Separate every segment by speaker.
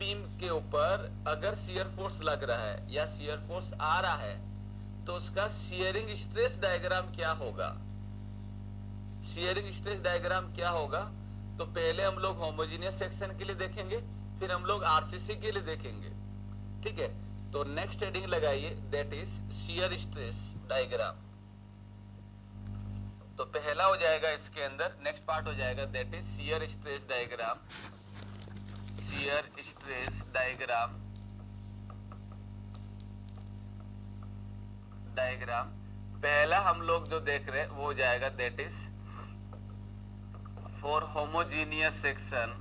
Speaker 1: Beam के ऊपर अगर शियर फोर्स लग रहा है या शियर फोर्स आ रहा है तो उसका शियरिंग स्ट्रेस डायग्राम क्या होगा? शियरिंग स्ट्रेस डायग्राम क्या होगा? तो पहले हम लोग होमोजेनियस सेक्शन के लिए देखेंगे, फिर हम लोग आरसीसी के लिए देखेंगे। ठीक है, तो नेक्स्ट हेडिंग लगाइए, that is shear stress diagram. तो पहला हो जाएगा इसके अंदर, नेक्स्ट पार्ट हो जाएगा that is shear stress diagram. Shear stress diagram पहला हम लोग जो देख रहे हैं वो हो जाएगा that is for homogeneous section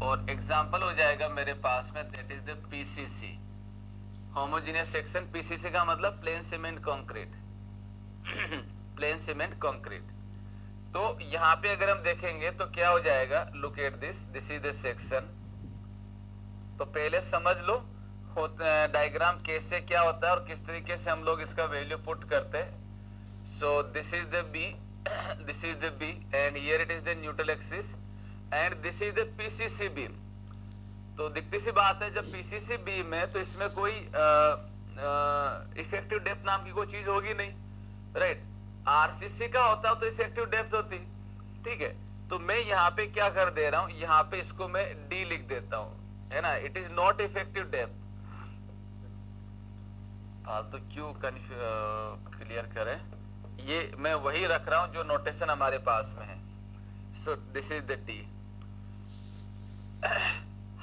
Speaker 1: और एग्जांपल हो जाएगा मेरे पास में that is the PCC. Homogeneous section, PCC का मतलब plane cement concrete plane cement concrete. तो यहां पे अगर हम देखेंगे तो क्या हो जाएगा, look at this is the section. तो पहले समझ लो डायग्राम कैसे क्या होता है और किस तरीके से हम लोग इसका वैल्यू पुट करते हैं। So this is the b and here it is the neutral axis and this is the PCC beam. तो दिखती सी बात है, जब पीसीसी बीम है तो इसमें कोई इफेक्टिव डेप्थ नाम की कोई चीज होगी नहीं, राइट। आरसीसी का होता तो इफेक्टिव डेप्थ होती। ठीक है, तो मैं यहाँ पे क्या कर दे रहा हूँ, यहाँ पे इसको मैं डी लिख देता हूँ, है ना। It is not effective depth. तो क्यों क्लियर करें, ये मैं वही रख रहा हूं जो नोटेशन हमारे पास में है। So this is the D.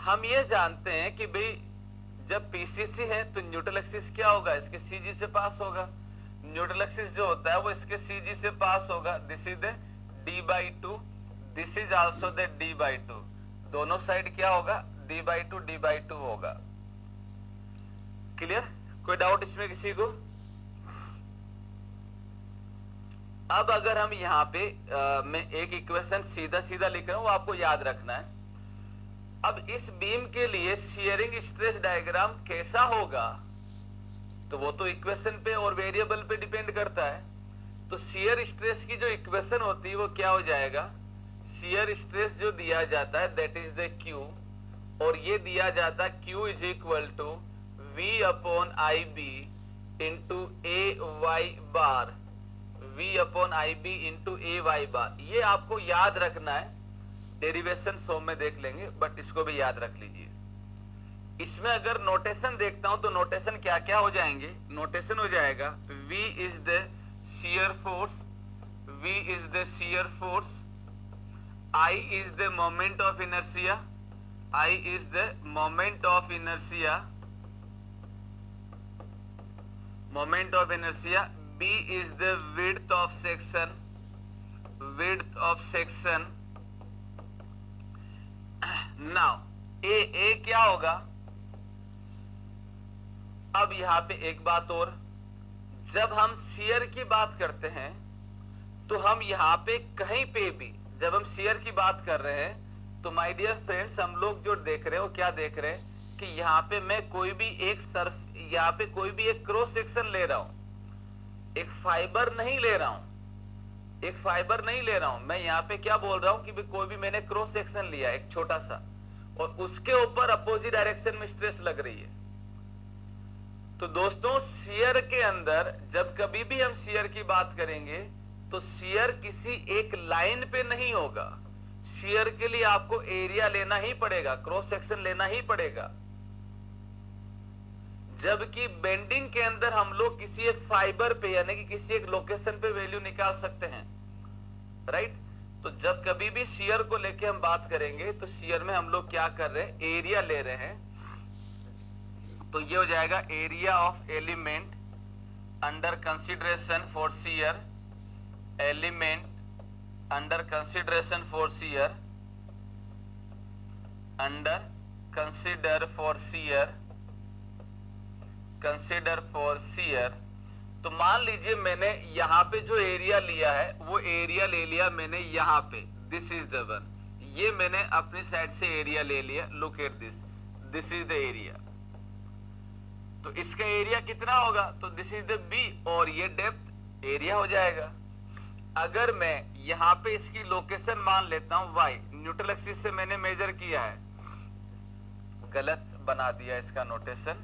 Speaker 1: हम ये जानते हैं कि भाई जब पीसीसी है तो न्यूट्रल एक्सिस क्या होगा, इसके सीजी से पास होगा। न्यूट्रल एक्सिस जो होता है वो इसके सीजी से पास होगा। This is the d/2, this is also the d/2। दोनों साइड क्या होगा, d/2 होगा। क्लियर? कोई डाउट इसमें किसी को? अब अगर हम यहाँ पे मैं एक इक्वेशन सीधा सीधा लिख रहा हूं, वो आपको याद रखना है। अब इस बीम के लिए शियरिंग स्ट्रेस डायग्राम कैसा होगा, तो वो तो इक्वेशन पे और वेरिएबल पे डिपेंड करता है। तो शियर स्ट्रेस की जो इक्वेशन होती है वो क्या हो जाएगा, शियर स्ट्रेस जो दिया जाता है दैट इज द क्यू, और ये दिया जाता है q is equal to V/IB into AY bar, V/IB into AY bar. ये आपको याद रखना है, डेरिवेशन 100 में देख लेंगे, बट इसको भी याद रख लीजिए। इसमें अगर नोटेशन देखता हूं तो नोटेशन क्या क्या हो जाएंगे, नोटेशन हो जाएगा V is the shear force, V is the shear force, I is the moment of inertia, I is the moment of inertia, moment of inertia, B is the width of section, width of section। now A क्या होगा, अब यहां पे एक बात और, जब हम शियर की बात करते हैं तो हम यहां पे कहीं पे भी जब हम शियर की बात कर रहे हैं तो माय डियर फ्रेंड्स हम लोग जो देख रहे हैं वो क्या देख रहे हैं कि यहाँ पे मैं कोई भी एक सर्फ, यहाँ पे कोई भी एक क्रॉस सेक्शन ले रहा हूं, एक फाइबर नहीं ले रहा हूं, एक फाइबर नहीं ले रहा हूं। मैं यहाँ पे क्या बोल रहा हूं कि कोई भी मैंने क्रॉस सेक्शन लिया एक छोटा सा और उसके ऊपर अपोजिट डायरेक्शन में स्ट्रेस लग रही है। तो दोस्तों शियर के अंदर जब कभी भी हम शियर की बात करेंगे तो शियर किसी एक लाइन पे नहीं होगा। शियर के लिए आपको एरिया लेना ही पड़ेगा, क्रॉस सेक्शन लेना ही पड़ेगा। जबकि बेंडिंग के अंदर हम लोग किसी एक फाइबर पे यानी कि किसी एक लोकेशन पे वैल्यू निकाल सकते हैं, राइट। तो जब कभी भी शियर को लेके हम बात करेंगे तो शियर में हम लोग क्या कर रहे हैं, एरिया ले रहे हैं। तो ये हो जाएगा area of element under consideration for shear, element under consideration for shear, under consider for shear, consider for shear. तो मान लीजिए मैंने यहां पे जो एरिया लिया है वो एरिया ले लिया मैंने यहां पे, दिस इज द वन, ये मैंने अपनी साइड से एरिया ले लिया। Look at this is the area. तो इसका एरिया कितना होगा, तो दिस इज द बी और ये डेप्थ एरिया हो जाएगा। अगर मैं यहां पे इसकी लोकेशन मान लेता हूं y, न्यूट्रल एक्सिस से मैंने मेजर किया है, गलत बना दिया इसका नोटेशन।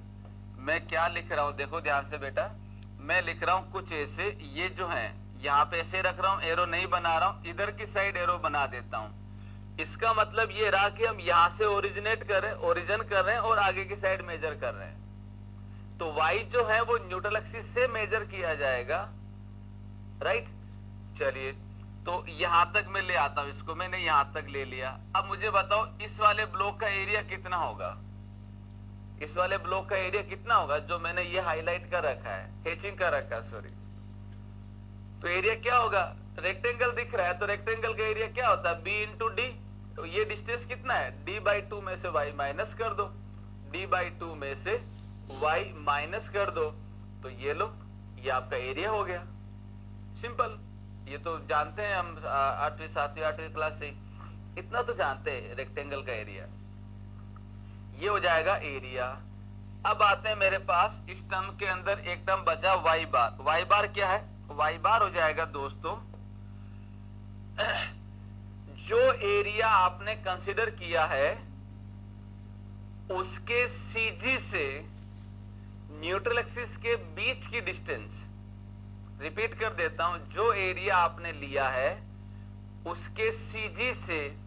Speaker 1: मैं क्या लिख रहा हूं, देखो ध्यान से बेटा, मैं लिख रहा हूं कुछ ऐसे, ये जो है यहां पे ऐसे रख रहा हूं, एरो नहीं बना रहा हूं, इधर की साइड एरो बना देता हूं। इसका मतलब ये रहा कि हम यहां से ओरिजिनेट कर रहे हैं, ओरिजिन कर रहे हैं और आगे की साइड मेजर कर रहे हैं। तो y जो है वो न्यूट्रल एक्सिस से मेजर किया जाएगा, राइट। चलिए, तो यहां तक मैं ले आता हूं इसको, मैंने यहां तक ले लिया। अब मुझे बताओ इस वाले ब्लॉक का एरिया कितना होगा, इस वाले ब्लॉक का एरिया कितना होगा जो मैंने ये हाईलाइट कर रखा है, हेचिंग कर रखा है, सॉरी। तो एरिया क्या होगा, रेक्टेंगल दिख रहा है, तो रेक्टेंगल का एरिया क्या होता है, b इंटू डी। तो ये डिस्टेंस कितना है, d/2 में से y माइनस कर दो, d/2 में से y माइनस कर दो, तो ये लो, ये आपका एरिया हो गया। सिंपल, ये तो जानते हैं हम 8वीं 7वीं 8वीं क्लास से, इतना तो जानते हैं रेक्टेंगल का एरिया। ये हो जाएगा एरिया। अब आते हैं मेरे पास इस टर्म के अंदर एक टर्म बचा y बार। y बार क्या है, y बार हो जाएगा दोस्तों जो एरिया आपने कंसीडर किया है उसके CG से न्यूट्रल एक्सिस के बीच की डिस्टेंस। रिपीट कर देता हूं, जो एरिया आपने लिया है उसके CG से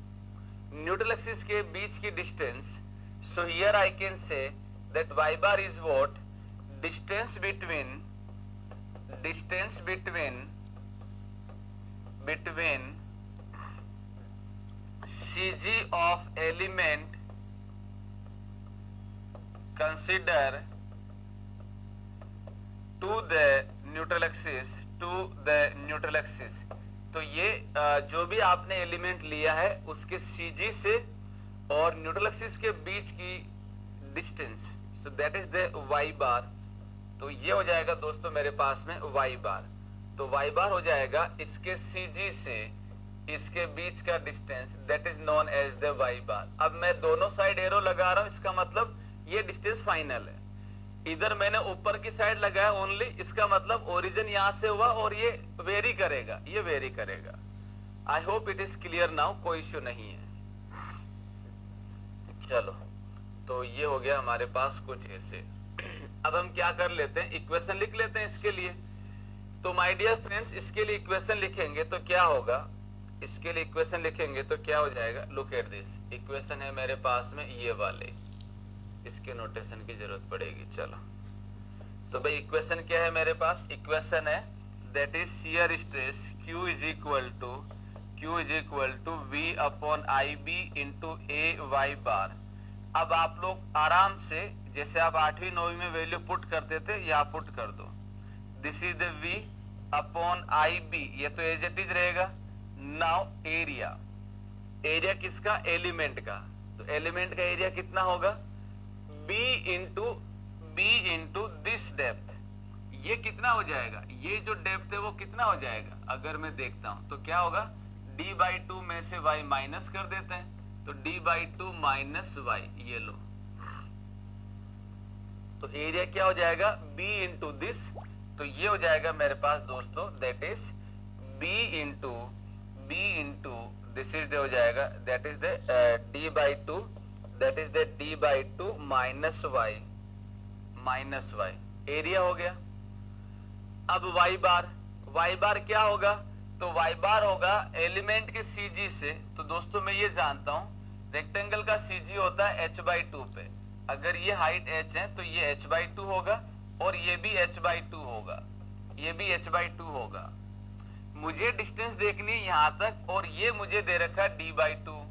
Speaker 1: न्यूट्रल एक्सिस के बीच की distance. So here I can say that y bar is what, distance between CG of element consider to the neutral axis, तो ये जो भी आपने एलिमेंट लिया है उसके CG से और न्यूट्रल एक्सिस के बीच की distance, so that is the y बार। तो ये हो जाएगा दोस्तों मेरे पास में y बार। तो y बार हो जाएगा इसके CG से इसके बीच का distance, that is known as the y bar. अब मैं दोनों साइड एरो लगा रहा हूं, इसका मतलब ये डिस्टेंस फाइनल है। इधर मैंने ऊपर की साइड लगाया ओनली, इसका मतलब ओरिजिन यहां से हुआ और ये वेरी करेगा, ये वेरी करेगा। I hope it is clear now, कोई इश्यू नहीं है। चलो, तो ये हो गया हमारे पास कुछ ऐसे। अब हम क्या कर लेते हैं, इक्वेशन लिख लेते हैं इसके लिए। तो माय डियर फ्रेंड्स, इसके लिए इक्वेशन लिखेंगे तो क्या होगा, इसके लिए इक्वेशन लिखेंगे तो क्या हो जाएगा, लुक एट दिस। इक्वेशन है मेरे पास में ये वाले, इसके नोटेशन की जरूरत पड़ेगी। चलो, तो भाई इक्वेशन क्या है मेरे पास, इक्वेशन है that is shear stress Q is equal to V upon IB into AY bar. अब आप लोग आराम से, जैसे आप 8वीं 9वीं में वैल्यू पुट करते थे, यहाँ पुट कर दो। This is the V upon IB, ये तो एज इट इज रहेगा। नाउ एरिया, एरिया किसका, एलिमेंट का। तो एलिमेंट का एरिया कितना होगा, B इंटू दिस डेप्थ। ये कितना हो जाएगा, ये जो डेप्थ है वो कितना हो जाएगा, अगर मैं देखता हूं तो क्या होगा, d/2 में से y माइनस कर देते हैं, तो d/2 माइनस y, ये लो। तो एरिया क्या हो जाएगा, b इंटू दिस। तो ये हो जाएगा मेरे पास दोस्तों, that is b into this is हो जाएगा, that is the d/2, that is the d/2 minus y, area हो गया। अब y बार क्या होगा, तो y बार होगा एलिमेंट के CG से। तो दोस्तों मैं ये जानता हूं रेक्टेंगल का CG होता है h/2 पे। अगर ये हाइट h है तो ये h/2 होगा और ये भी h/2 होगा, ये भी h/2 होगा। मुझे डिस्टेंस देखनी है यहां तक और ये मुझे दे रखा है d/2।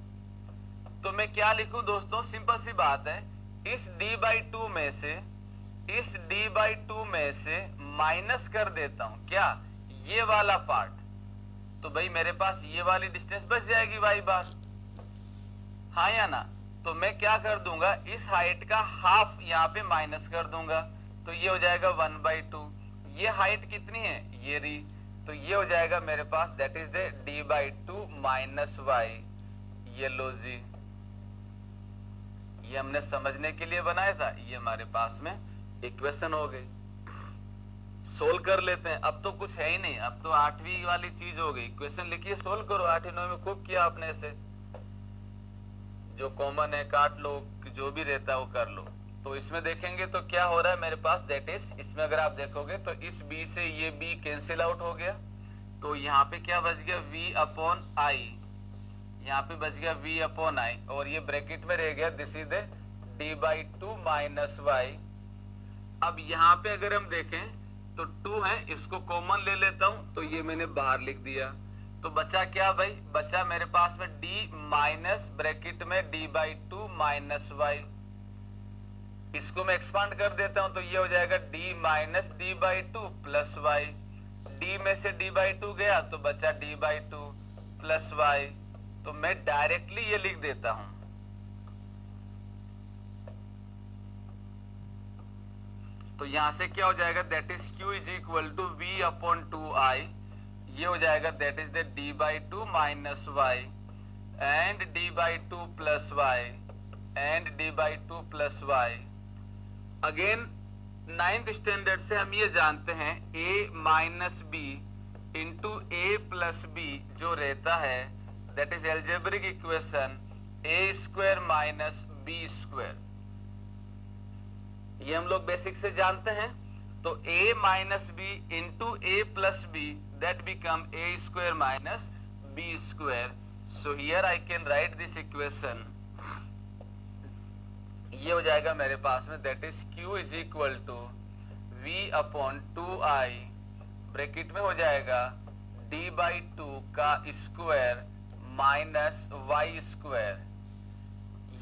Speaker 1: तो मैं क्या लिखूं दोस्तों, सिंपल सी बात है, इस d/2 में से माइनस कर देता हूं क्या, ये वाला पार्ट। तो भाई मेरे पास ये वाली डिस्टेंस बच जाएगी y बार, हाँ या ना। तो मैं क्या कर दूंगा, इस हाइट का हाफ यहाँ पे माइनस कर दूंगा, तो ये हो जाएगा 1/2। ये हाइट कितनी है, ये रही, तो ये हो जाएगा मेरे पास, that is the d/2 minus y। ये लो जी, ये हमने समझने के लिए बनाया था, ये हमारे पास में इक्वेशन हो गई। सोल्व कर लेते हैं। अब तो कुछ है ही नहीं, अब तो 8वीं वाली चीज हो गई। इक्वेशन लिखिए, सोल्व करो। 8वीं 9वीं में खूब किया आपने ऐसे, जो कॉमन है काट लो, जो भी रहता है वो कर लो। तो इसमें देखेंगे तो क्या हो रहा है मेरे पास, दैट इज, इसमें अगर आप देखोगे तो इस b से ये b कैंसिल आउट हो गया, तो यहाँ पे क्या बच गया, v अपॉन आई, यहाँ पे बच गया v अपॉन आई, और ये ब्रैकेट में रह गया this is the d/2 minus y. अब यहाँ पे अगर हम देखें तो 2 है, इसको कॉमन ले लेता हूं, तो ये मैंने बाहर लिख दिया। तो बचा क्या भाई, बचा मेरे पास में d माइनस ब्रैकेट में d/2 माइनस वाई। इसको मैं एक्सपांड कर देता हूं, तो ये हो जाएगा d minus d/2 plus y. d में से d/2 गया तो बचा d/2 प्लस वाई। तो मैं डायरेक्टली ये लिख देता हूं, तो यहां से क्या हो जाएगा, that is q is equal to v upon 2i। ये हो जाएगा that is the d/2 minus y and d/2 plus y and d/2 plus y. Again 9th standard से हम ये जानते हैं a minus b into a plus b जो रहता है, that is algebraic equation a square minus b square. ये हम लोग बेसिक से जानते हैं। तो a minus b into a plus b, that become a square minus b square. So here I can write this equation, ये हो जाएगा मेरे पास में, that is q is equal to v upon 2i, bracket में हो जाएगा d/2 का स्क्वायर माइनस वाई स्क्वायर।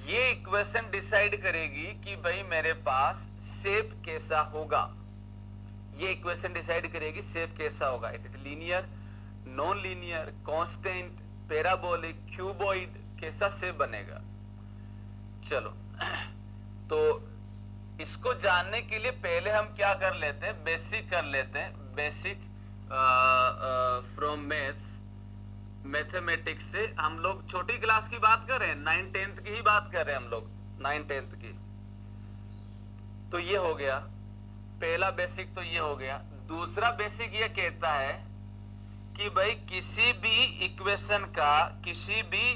Speaker 1: ये इक्वेशन डिसाइड करेगी कि भाई मेरे पास शेप कैसा होगा। ये इक्वेशन डिसाइड करेगी शेप कैसा होगा। It is linear, non linear, constant, parabolic, cuboid, कैसा शेप बनेगा। चलो तो इसको जानने के लिए पहले हम क्या कर लेते हैं, बेसिक कर लेते हैं। बेसिक फ्रॉम मैथ्स, मैथमेटिक्स से हम लोग छोटी क्लास की बात कर रहे हैं, 9th 10th की ही बात कर रहे हैं हम लोग, 9th 10th की। तो ये हो गया पहला बेसिक, तो ये हो गया। दूसरा बेसिक ये कहता है कि भाई किसी भी इक्वेशन का, किसी भी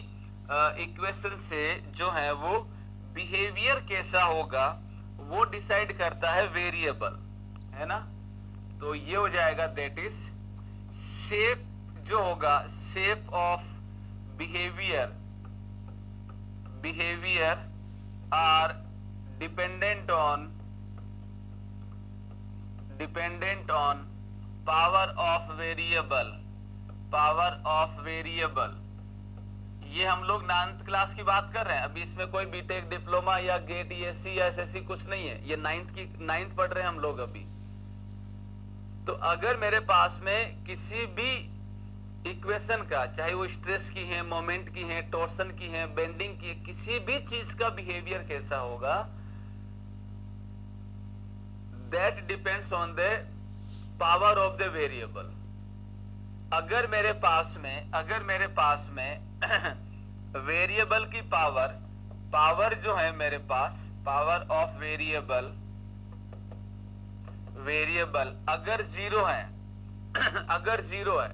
Speaker 1: इक्वेशन से जो है वो बिहेवियर कैसा होगा वो डिसाइड करता है वेरिएबल, है ना। तो ये हो जाएगा दैट इज शेप जो होगा, shape of behaviour, behaviour are dependent on power of variable, power of variable. ये हम लोग 9th क्लास की बात कर रहे हैं, अभी इसमें कोई बीटेक, डिप्लोमा या गेट, ईएससी या एसएससी कुछ नहीं है। ये 9th पढ़ रहे हैं हम लोग अभी। तो अगर मेरे पास में किसी भी इक्वेशन का, चाहे वो स्ट्रेस की है, मोमेंट की है, टॉर्सन की है, बेंडिंग की है, किसी भी चीज का बिहेवियर कैसा होगा, that depends on the power of the variable. अगर मेरे पास में वेरिएबल की पावर जो है मेरे पास, पावर ऑफ वेरिएबल अगर जीरो है अगर जीरो है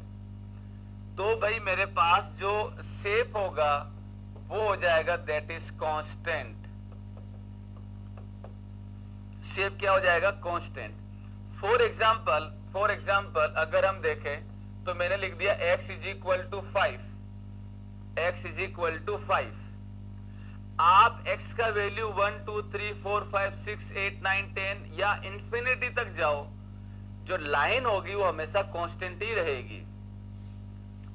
Speaker 1: तो भाई मेरे पास जो शेप होगा वो हो जाएगा दैट इज कांस्टेंट। शेप क्या हो जाएगा, कांस्टेंट। फॉर एग्जाम्पल अगर हम देखें तो मैंने लिख दिया x is equal to 5, x is equal to 5। आप x का वैल्यू 1 2 3 4 5 6 8 9 10 या इंफिनिटी तक जाओ, जो लाइन होगी वो हमेशा कांस्टेंट ही रहेगी।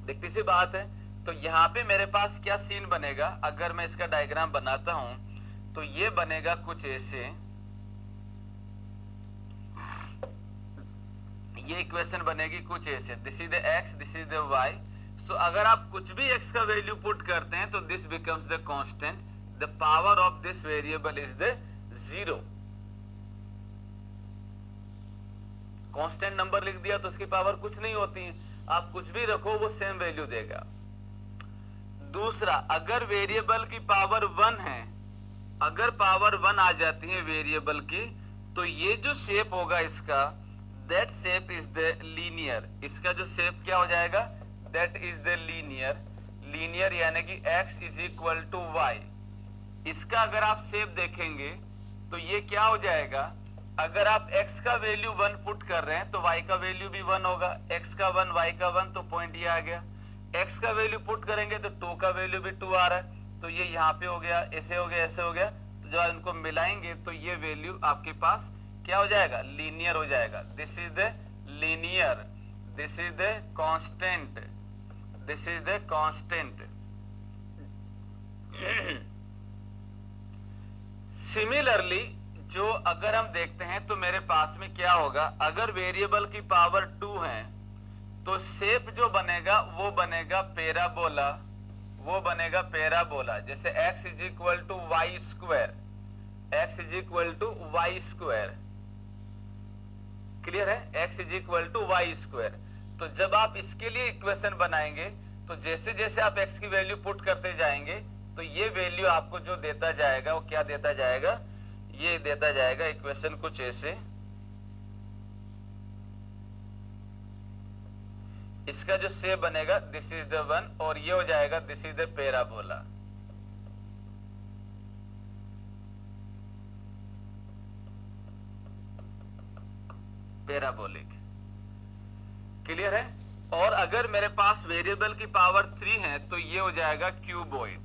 Speaker 1: देखती सी बात है। तो यहां पे मेरे पास क्या सीन बनेगा, अगर मैं इसका डायग्राम बनाता हूं तो ये बनेगा कुछ ऐसे, ये इक्वेशन बनेगी कुछ ऐसे, this is the x, this is the y। सो अगर आप कुछ भी x का वैल्यू पुट करते हैं तो this becomes the constant, the power of this variable is the 0। Constant number लिख दिया तो उसकी पावर कुछ नहीं होती है, आप कुछ भी रखो वो सेम वैल्यू देगा। दूसरा, अगर वेरिएबल की पावर 1 है, अगर पावर 1 आ जाती है वेरिएबल की, तो ये जो शेप होगा इसका, that shape is the linear, इसका जो शेप क्या हो जाएगा, that is the linear, linear यानी कि x is equal to y. इसका अगर आप शेप देखेंगे तो ये क्या हो जाएगा, अगर आप x का वैल्यू 1 पुट कर रहे हैं तो y का वैल्यू भी 1 होगा, x का 1 y का 1, तो पॉइंट ये आ गया। x का वैल्यू पुट करेंगे तो 2 का वैल्यू भी 2 आ रहा है, तो ये यहाँ पे हो गया, ऐसे हो गया, ऐसे हो गया, तो जब इनको मिलाएंगे तो ये वैल्यू आपके पास क्या हो जाएगा, लीनियर हो जाएगा। This is the linear, this is the constant, this is the constant. Similarly जो अगर हम देखते हैं तो मेरे पास में क्या होगा, अगर वेरिएबल की पावर 2 है तो शेप जो बनेगा वो बनेगा पैराबोला, वो बनेगा पैराबोला। जैसे x is equal to y square, x is equal to y square, clear है, x is equal to y square. तो जब आप इसके लिए इक्वेशन बनाएंगे तो जैसे जैसे आप x की वैल्यू पुट करते जाएंगे तो ये वैल्यू आपको जो देता जाएगा वो क्या देता जाएगा, ये देता जाएगा इक्वेशन कुछ ऐसे, इसका जो शेप बनेगा दिस इज द वन, और ये हो जाएगा this is the parabola. Parabolic, clear है। और अगर मेरे पास वेरिएबल की पावर 3 है तो ये हो जाएगा क्यूबॉइड,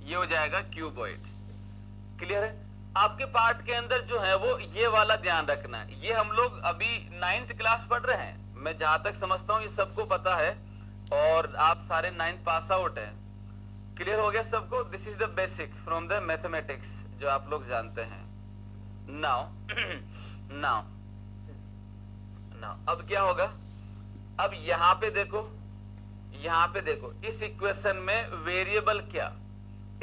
Speaker 1: ये हो जाएगा क्यूबॉइड, क्लियर है। आपके पार्ट के अंदर जो है वो ये वाला ध्यान रखना है, ये हम लोग अभी 9th क्लास पढ़ रहे हैं, मैं जहां तक समझता हूं ये सबको पता है और आप सारे 9th पास आउट हैं, क्लियर हो गया सबको। This is the basic from the mathematics जो आप लोग जानते हैं। नाउ नाउ नाउ अब क्या होगा, अब यहां पे देखो, यहां पे देखो इस इक्वेशन में वेरिएबल क्या,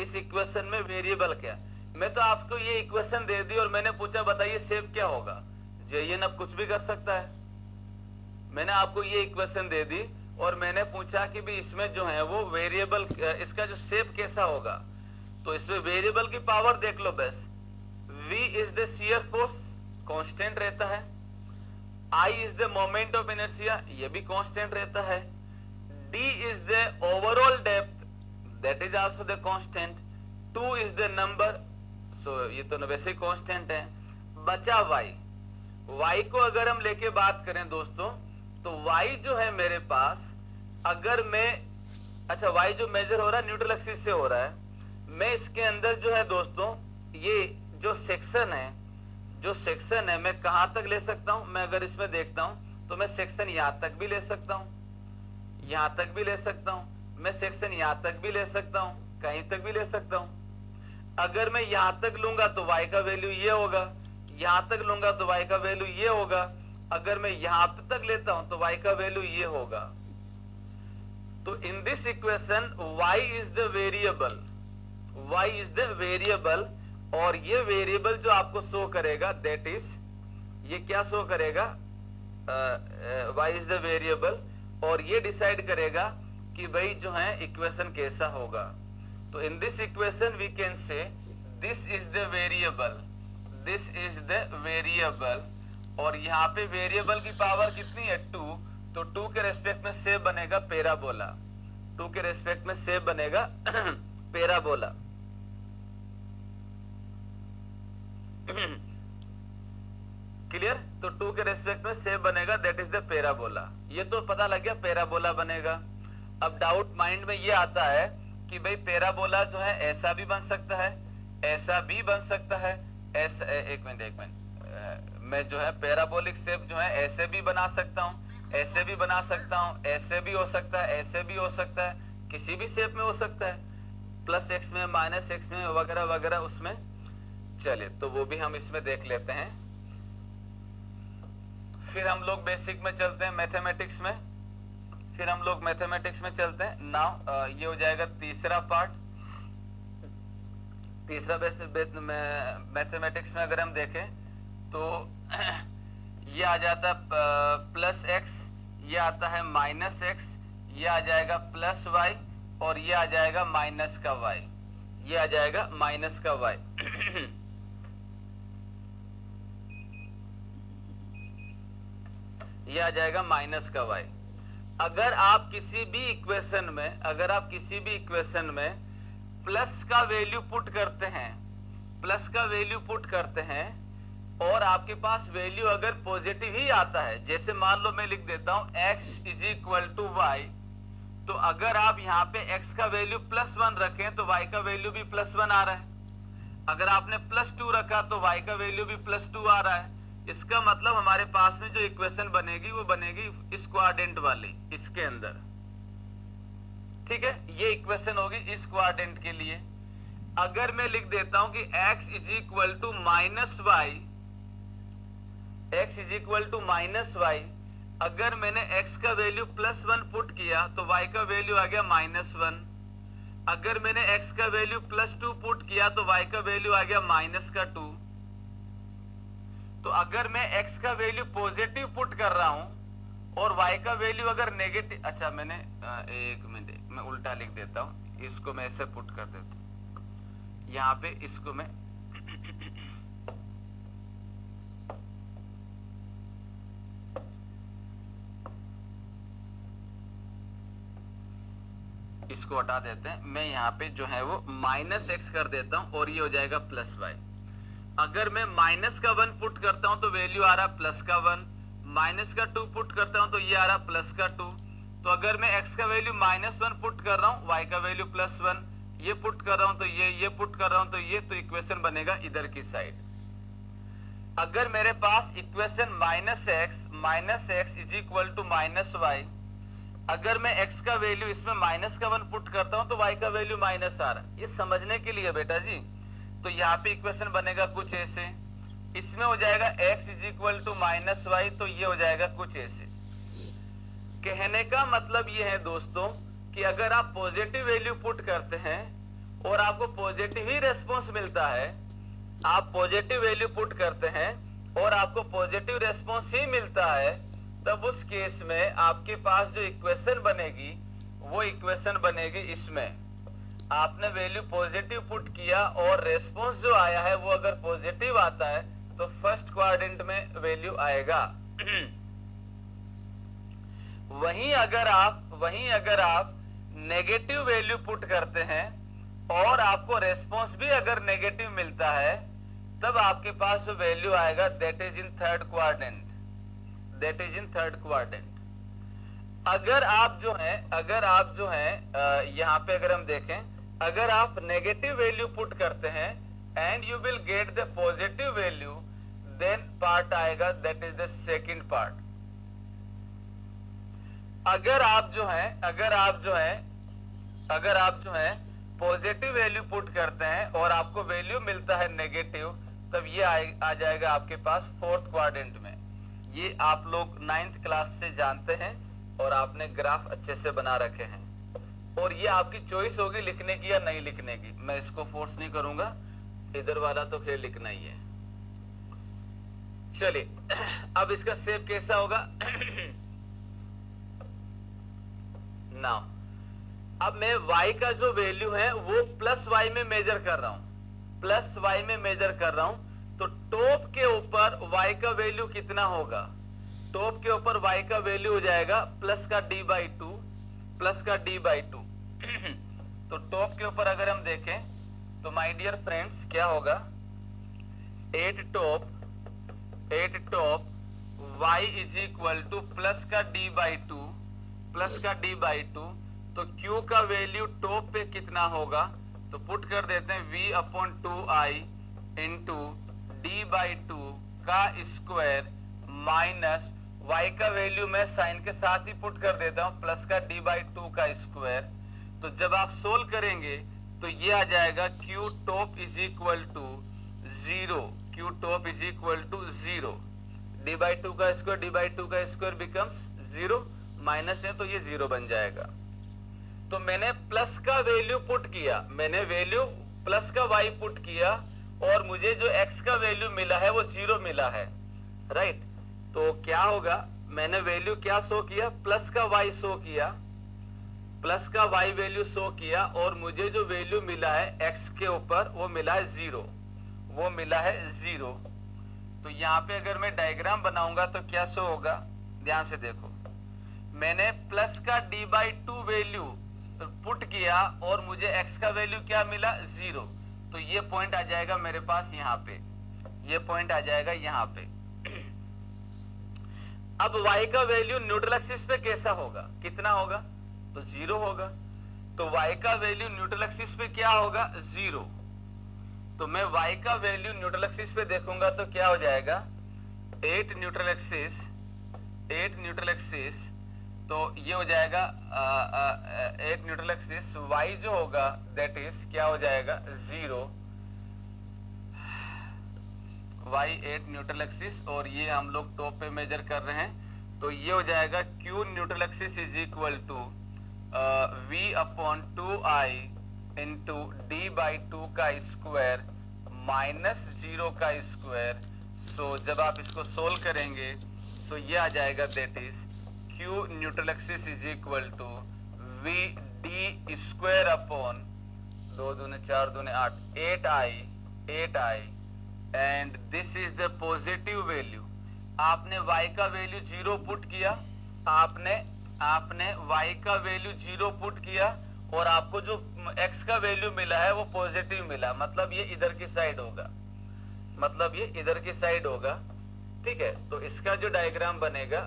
Speaker 1: इस इक्वेशन में वेरिएबल क्या। मैं तो आपको ये इक्वेशन दे दी और मैंने पूछा बताइए शेप क्या होगा, JN अब कुछ भी कर सकता है। मैंने आपको ये इक्वेशन दे दी और मैंने पूछा कि भी इसमें जो है वो वेरिएबल, इसका जो शेप कैसा होगा, तो इसमें वेरिएबल की पावर देख लो बस। V is the shear force, constant रहता है। I is the moment of inertia, ये भी कांस्टेंट रहता है। D is the overall depth, that is also the constant. 2 is the number, so ये तो वैसे कांस्टेंट है। बचा y को अगर हम लेके बात करें दोस्तों तो y जो है मेरे पास, अगर मैं, अच्छा y जो मेजर हो रहा है न्यूट्रल एक्सिस से हो रहा है, मैं इसके अंदर जो है दोस्तों ये जो सेक्शन है, जो सेक्शन है मैं कहां तक ले सकता हूं, मैं अगर इसमें देखता हूं तो मैं सेक्शन यहां तक भी ले सकता हूं, यहां तक भी ले सकता हूं, मैं सेक्शन यहां तक भी ले सकता हूं, कहीं तक भी ले सकता हूं। अगर मैं यहां तक लूंगा तो y का वैल्यू ये होगा, यहां तक लूंगा तो y का वैल्यू ये होगा, अगर मैं यहां तक लेता हूं तो y का वैल्यू ये होगा। तो in this equation y is the variable, y is the variable, और ये वेरिएबल जो आपको शो करेगा दैट इज, ये क्या शो करेगा, y इज द वेरिएबल, और ये डिसाइड करेगा कि भाई जो है इक्वेशन कैसा होगा। तो in this equation we can say this is the variable, this is the variable, और यहाँ पे वेरिएबल की पावर कितनी है 2, तो 2 के रेस्पेक्ट में शेप बनेगा पैराबोला, 2 के रेस्पेक्ट में शेप बनेगा पैराबोला। क्लियर, तो 2 के रेस्पेक्ट में शेप बनेगा दैट इज द पैराबोला। ये तो पता लग गया पैराबोला बनेगा। अब डाउट माइंड में ये आता है कि भाई पैराबोला जो है ऐसा भी बन सकता है, ऐसा भी बन सकता है, ऐसा, एक मिनट मैं जो है पैराबोलिक शेप जो है ऐसे भी बना सकता हूँ, ऐसे भी बना सकता हूँ, ऐसे भी हो सकता है, ऐसे भी हो सकता है, किसी भी शेप में हो सकता है, +x में, -x में, वगैरह वगैरह उसमें। चलिए तो वो भी हम इसमें देख लेते हैं। फिर हम लोग बेसिक में चलते हैं, मैथमेटिक्स में, फिर हम लोग मैथमेटिक्स में चलते हैं। नाउ ये हो जाएगा तीसरा पार्ट। तीसरा मैथमेटिक्स में अगर हम देखें तो ये आ जाता है +x, ये आता है -x, ये आ जाएगा +y, और ये आ जाएगा माइनस का y, ये आ जाएगा माइनस का y। ये आ जाएगा माइनस का y। अगर आप किसी भी इक्वेशन में प्लस का वैल्यू पुट करते हैं और आपके पास वैल्यू अगर पॉजिटिव ही आता है, जैसे मान लो मैं लिख देता हूं x is equal to y, तो अगर आप यहाँ पे x का वैल्यू +1 रखें तो y का वैल्यू भी +1 आ रहा है। अगर आपने +2 रखा तो y का वैल्यू भी +2 आ रहा है। इसका मतलब हमारे पास में जो इक्वेशन बनेगी वो बनेगी इस क्वाड्रेंट वाली, इसके अंदर। ठीक है, ये इक्वेशन होगी इस क्वाड्रेंट के लिए। अगर मैं लिख देता हूं कि x is equal to minus y, अगर मैंने x का वैल्यू +1 पुट किया तो y का वैल्यू आ गया -1। अगर मैंने x का वैल्यू +2 पुट किया तो y का वैल्यू आ गया -2। तो अगर मैं x का वैल्यू पॉजिटिव पुट कर रहा हूं और y का वैल्यू अगर नेगेटिव, अच्छा मैंने एक मिनट मैं उल्टा लिख देता हूं, इसको मैं ऐसे पुट कर देता हूं, यहां पे इसको मैं इसको हटा देते हैं। मैं यहाँ पे जो है वो -x कर देता हूं और ये हो जाएगा +y। अगर मैं माइनस का 1 पुट करता हूं तो वैल्यू आ रहा प्लस का 1, माइनस का 2 पुट करता हूं तो ये आ रहा प्लस का 2। तो अगर मैं x का वैल्यू -1 पुट कर रहा हूं, y का वैल्यू +1, ये पुट कर रहा हूं तो ये पुट कर रहा हूं तो ये, तो इक्वेशन बनेगा इधर की साइड। अगर मेरे पास equation -x is equal to -y, अगर मैं x का वैल्यू इसमें -1 पुट करता हूं तो y का वैल्यू माइनस आ रहा है। ये समझने के लिए बेटा जी। तो यहाँ पे इक्वेशन बनेगा कुछ ऐसे, इसमें हो जाएगा x is equal to -y, तो ये हो जाएगा कुछ ऐसे। कहने का मतलब ये है दोस्तों कि अगर आप पॉजिटिव वैल्यू पुट करते हैं और आपको पॉजिटिव ही रेस्पॉन्स मिलता है, आप पॉजिटिव वैल्यू पुट करते हैं और आपको पॉजिटिव रेस्पॉन्स ही मिलता है, तब उस केस में आपके पास जो इक्वेशन बनेगी वो इक्वेशन बनेगी इसमें। आपने वैल्यू पॉजिटिव पुट किया और रेस्पॉन्स जो आया है वो अगर पॉजिटिव आता है तो फर्स्ट क्वाड्रेंट में वैल्यू आएगा। वहीं अगर आप नेगेटिव वैल्यू पुट करते हैं और आपको रेस्पॉन्स भी अगर नेगेटिव मिलता है, तब आपके पास जो वैल्यू आएगा that is in third quadrant. अगर आप जो है यहाँ पे अगर हम देखें, अगर आप नेगेटिव वैल्यू पुट करते हैं and you will get the positive value, then part आएगा that is the second part. अगर आप जो है पॉजिटिव वैल्यू पुट करते हैं और आपको वैल्यू मिलता है नेगेटिव, तब ये आ जाएगा आपके पास फोर्थ क्वाड्रेंट में। ये आप लोग 9th क्लास से जानते हैं और आपने ग्राफ अच्छे से बना रखे हैं, और ये आपकी चॉइस होगी लिखने की या नहीं लिखने की। मैं इसको फोर्स नहीं करूंगा, इधर वाला तो खैर लिखना ही है। चलिए अब इसका शेप कैसा होगा नाउ अब मैं y का जो वैल्यू है वो +y में मेजर कर रहा हूं, तो टॉप के ऊपर y का वैल्यू कितना होगा? टॉप के ऊपर y का वैल्यू हो जाएगा प्लस का d/2 तो टॉप के ऊपर अगर हम देखें तो माय डियर फ्रेंड्स क्या होगा, 8 top y is equal two plus का d/2, तो q का वैल्यू टॉप पे कितना होगा? तो पुट कर देते हैं v/2i इंटू d/2 का स्क्वायर माइनस y का वैल्यू मैं साइन के साथ ही पुट कर देता हूं प्लस का d/2 का स्क्वायर। तो जब आप सोल्व करेंगे तो ये आ जाएगा q top is equal to 0, d/2 का स्क्वायर बिकम्स 0, माइनस है तो ये 0 बन जाएगा। तो मैंने प्लस का वैल्यू पुट किया, प्लस का y पुट किया और मुझे जो x का वैल्यू मिला है वो 0 मिला है, राइट। तो क्या होगा, मैंने वैल्यू क्या शो किया, प्लस का y शो किया, प्लस का y वैल्यू शो किया और मुझे जो वैल्यू मिला है x के ऊपर वो मिला है 0। तो यहाँ पे अगर मैं डायग्राम बनाऊंगा तो क्या शो होगा, ध्यान से देखो, मैंने प्लस का d/2 वैल्यू पुट किया और मुझे x का वैल्यू क्या मिला, 0। तो ये पॉइंट आ जाएगा मेरे पास यहाँ पे, ये पॉइंट आ जाएगा यहाँ पे। अब y का वैल्यू न्यूट्रल एक्सिस पे कैसा होगा, कितना होगा, तो 0 होगा। तो y का वैल्यू न्यूट्रल एक्सिस पे क्या होगा, 0। तो मैं y का वैल्यू न्यूट्रल एक्सिस पे देखूंगा तो क्या हो जाएगा, 8 न्यूट्रल एक्सिस, 8 न्यूट्रल एक्सिस, तो ये हो जाएगा 8 न्यूट्रल एक्सिस, y जो होगा दैट इज क्या हो जाएगा, 0, y 8 न्यूट्रल एक्सिस, और ये हम लोग टॉप पे मेजर कर रहे हैं। तो ये हो जाएगा q neutral axis is equal to v/2i into d/2 का स्क्वायर माइनस 0 का स्क्वायर। सो जब आप इसको सोल्व करेंगे सो ये आ जाएगा that is q neutral axis is equal to v d square upon 2 दूने 4 दूने 8, 8i and this is the positive value. आपने y का वैल्यू 0 पुट किया, आपने y का वैल्यू 0 पुट किया और आपको जो x का वैल्यू मिला है वो पॉजिटिव मिला, मतलब ये इधर की साइड होगा, मतलब ये इधर की साइड होगा, ठीक है। तो इसका जो डायग्राम बनेगा,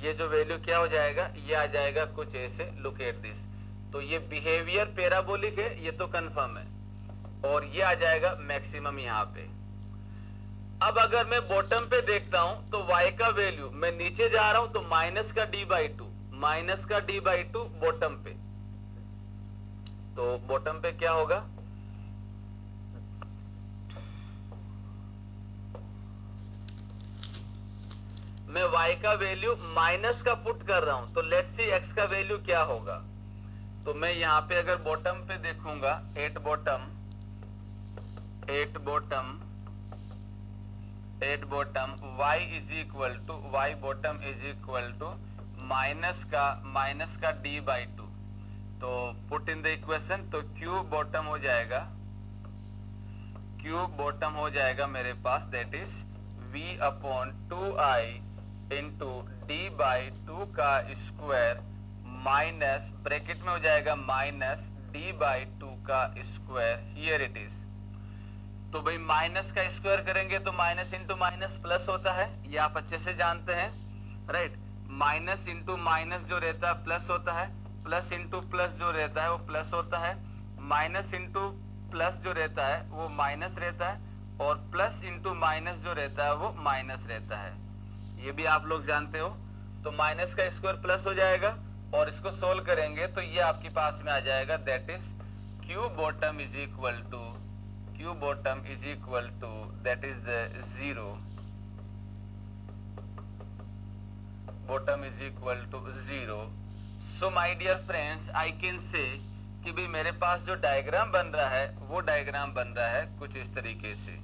Speaker 1: ये जो वैल्यू क्या हो जाएगा, ये आ जाएगा कुछ ऐसे, लुक एट दिस। तो ये बिहेवियर पैराबोलिक है, ये तो कंफर्म है, और ये आ जाएगा मैक्सिमम यहाँ पे। अब अगर मैं बॉटम पे देखता हूं तो y का वैल्यू, मैं नीचे जा रहा हूं तो माइनस का d/2, माइनस का d/2 बॉटम पे, तो बॉटम पे क्या होगा, मैं y का वैल्यू माइनस का पुट कर रहा हूं, तो लेट्स सी x का वैल्यू क्या होगा। तो मैं यहां पे अगर बॉटम पे देखूंगा, 8 bottom, 8 bottom y is equal to, y bottom is equal to minus का d/2। तो पुट इन द इक्वेशन, तो q बॉटम हो जाएगा, q बॉटम हो जाएगा मेरे पास that is v/2i into d/2 का स्क्वायर माइनस, ब्रैकेट में हो जाएगा माइनस d/2 का स्क्वायर, हियर इट इज। तो भाई माइनस का स्क्वायर करेंगे तो माइनस इंटू माइनस प्लस होता है, ये आप अच्छे से जानते हैं, राइट। माइनस इंटू माइनस जो रहता है प्लस होता है, प्लस इंटू प्लस जो रहता है वो प्लस होता है, माइनस इंटू प्लस जो रहता है वो माइनस रहता है, और प्लस इंटू माइनस जो रहता है वो माइनस रहता है, ये भी आप लोग जानते हो। तो माइनस का स्क्वायर प्लस हो जाएगा, और इसको सोल्व करेंगे तो ये आपके पास में आ जाएगा that is q bottom is equal to, q bottom is equal to that is the 0, bottom is equal to 0। so my dear friends I can say कि भाई मेरे पास जो डायग्राम बन रहा है वो डायग्राम बन रहा है कुछ इस तरीके से,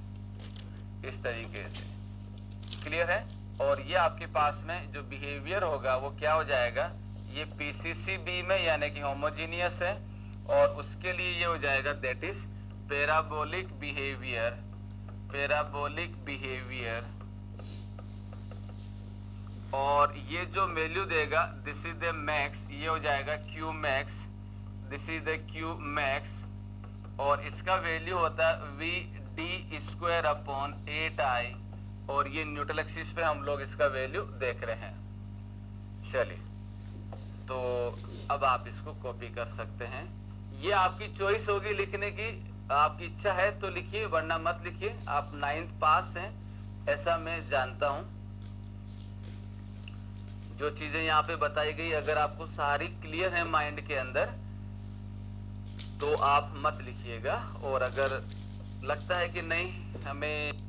Speaker 1: इस तरीके से, क्लियर है। और ये आपके पास में जो बिहेवियर होगा वो क्या हो जाएगा, ये PCC बीम है यानी कि होमोजीनियस है, और उसके लिए ये हो जाएगा that is parabolic behaviour, parabolic behaviour. और ये जो वैल्यू देगा दिस इज द मैक्स, ये हो जाएगा Q max, this is the Q max, और इसका वैल्यू होता है we D square upon 8i, और ये न्यूट्रल एक्सिस पे हम लोग इसका वैल्यू देख रहे हैं। चलिए, तो अब आप इसको कॉपी कर सकते हैं, ये आपकी चॉइस होगी लिखने की, आपकी इच्छा है तो लिखिए वरना मत लिखिए। आप 9th पास हैं ऐसा मैं जानता हूं। जो चीजें यहाँ पे बताई गई अगर आपको सारी क्लियर है माइंड के अंदर तो आप मत लिखिएगा, और अगर लगता है कि नहीं हमें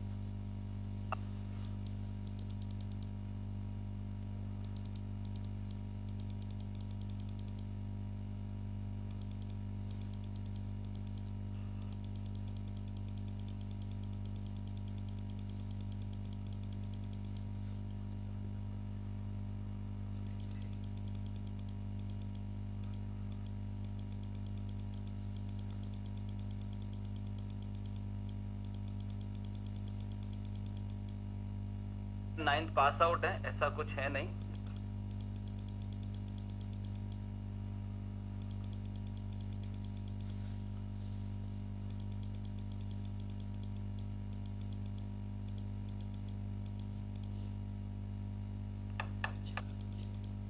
Speaker 1: नाइन्थ पास आउट है ऐसा कुछ है नहीं,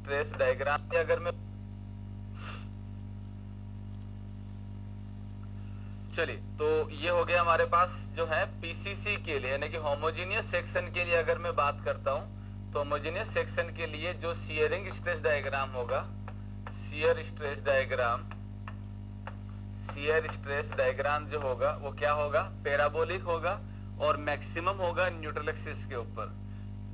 Speaker 1: स्ट्रेस डायग्राम अगर मैं चलिए, तो ये हो गया हमारे पास जो है पीसीसी के लिए, यानी कि होमोजेनियस सेक्शन के लिए अगर मैं बात करता हूं तो होमोजेनियस सेक्शन के लिए जो शियरिंग स्ट्रेस डायग्राम होगा, शियर स्ट्रेस डायग्राम जो होगा वो क्या होगा, पैराबोलिक होगा और मैक्सिमम होगा न्यूट्रल एक्सिस के ऊपर।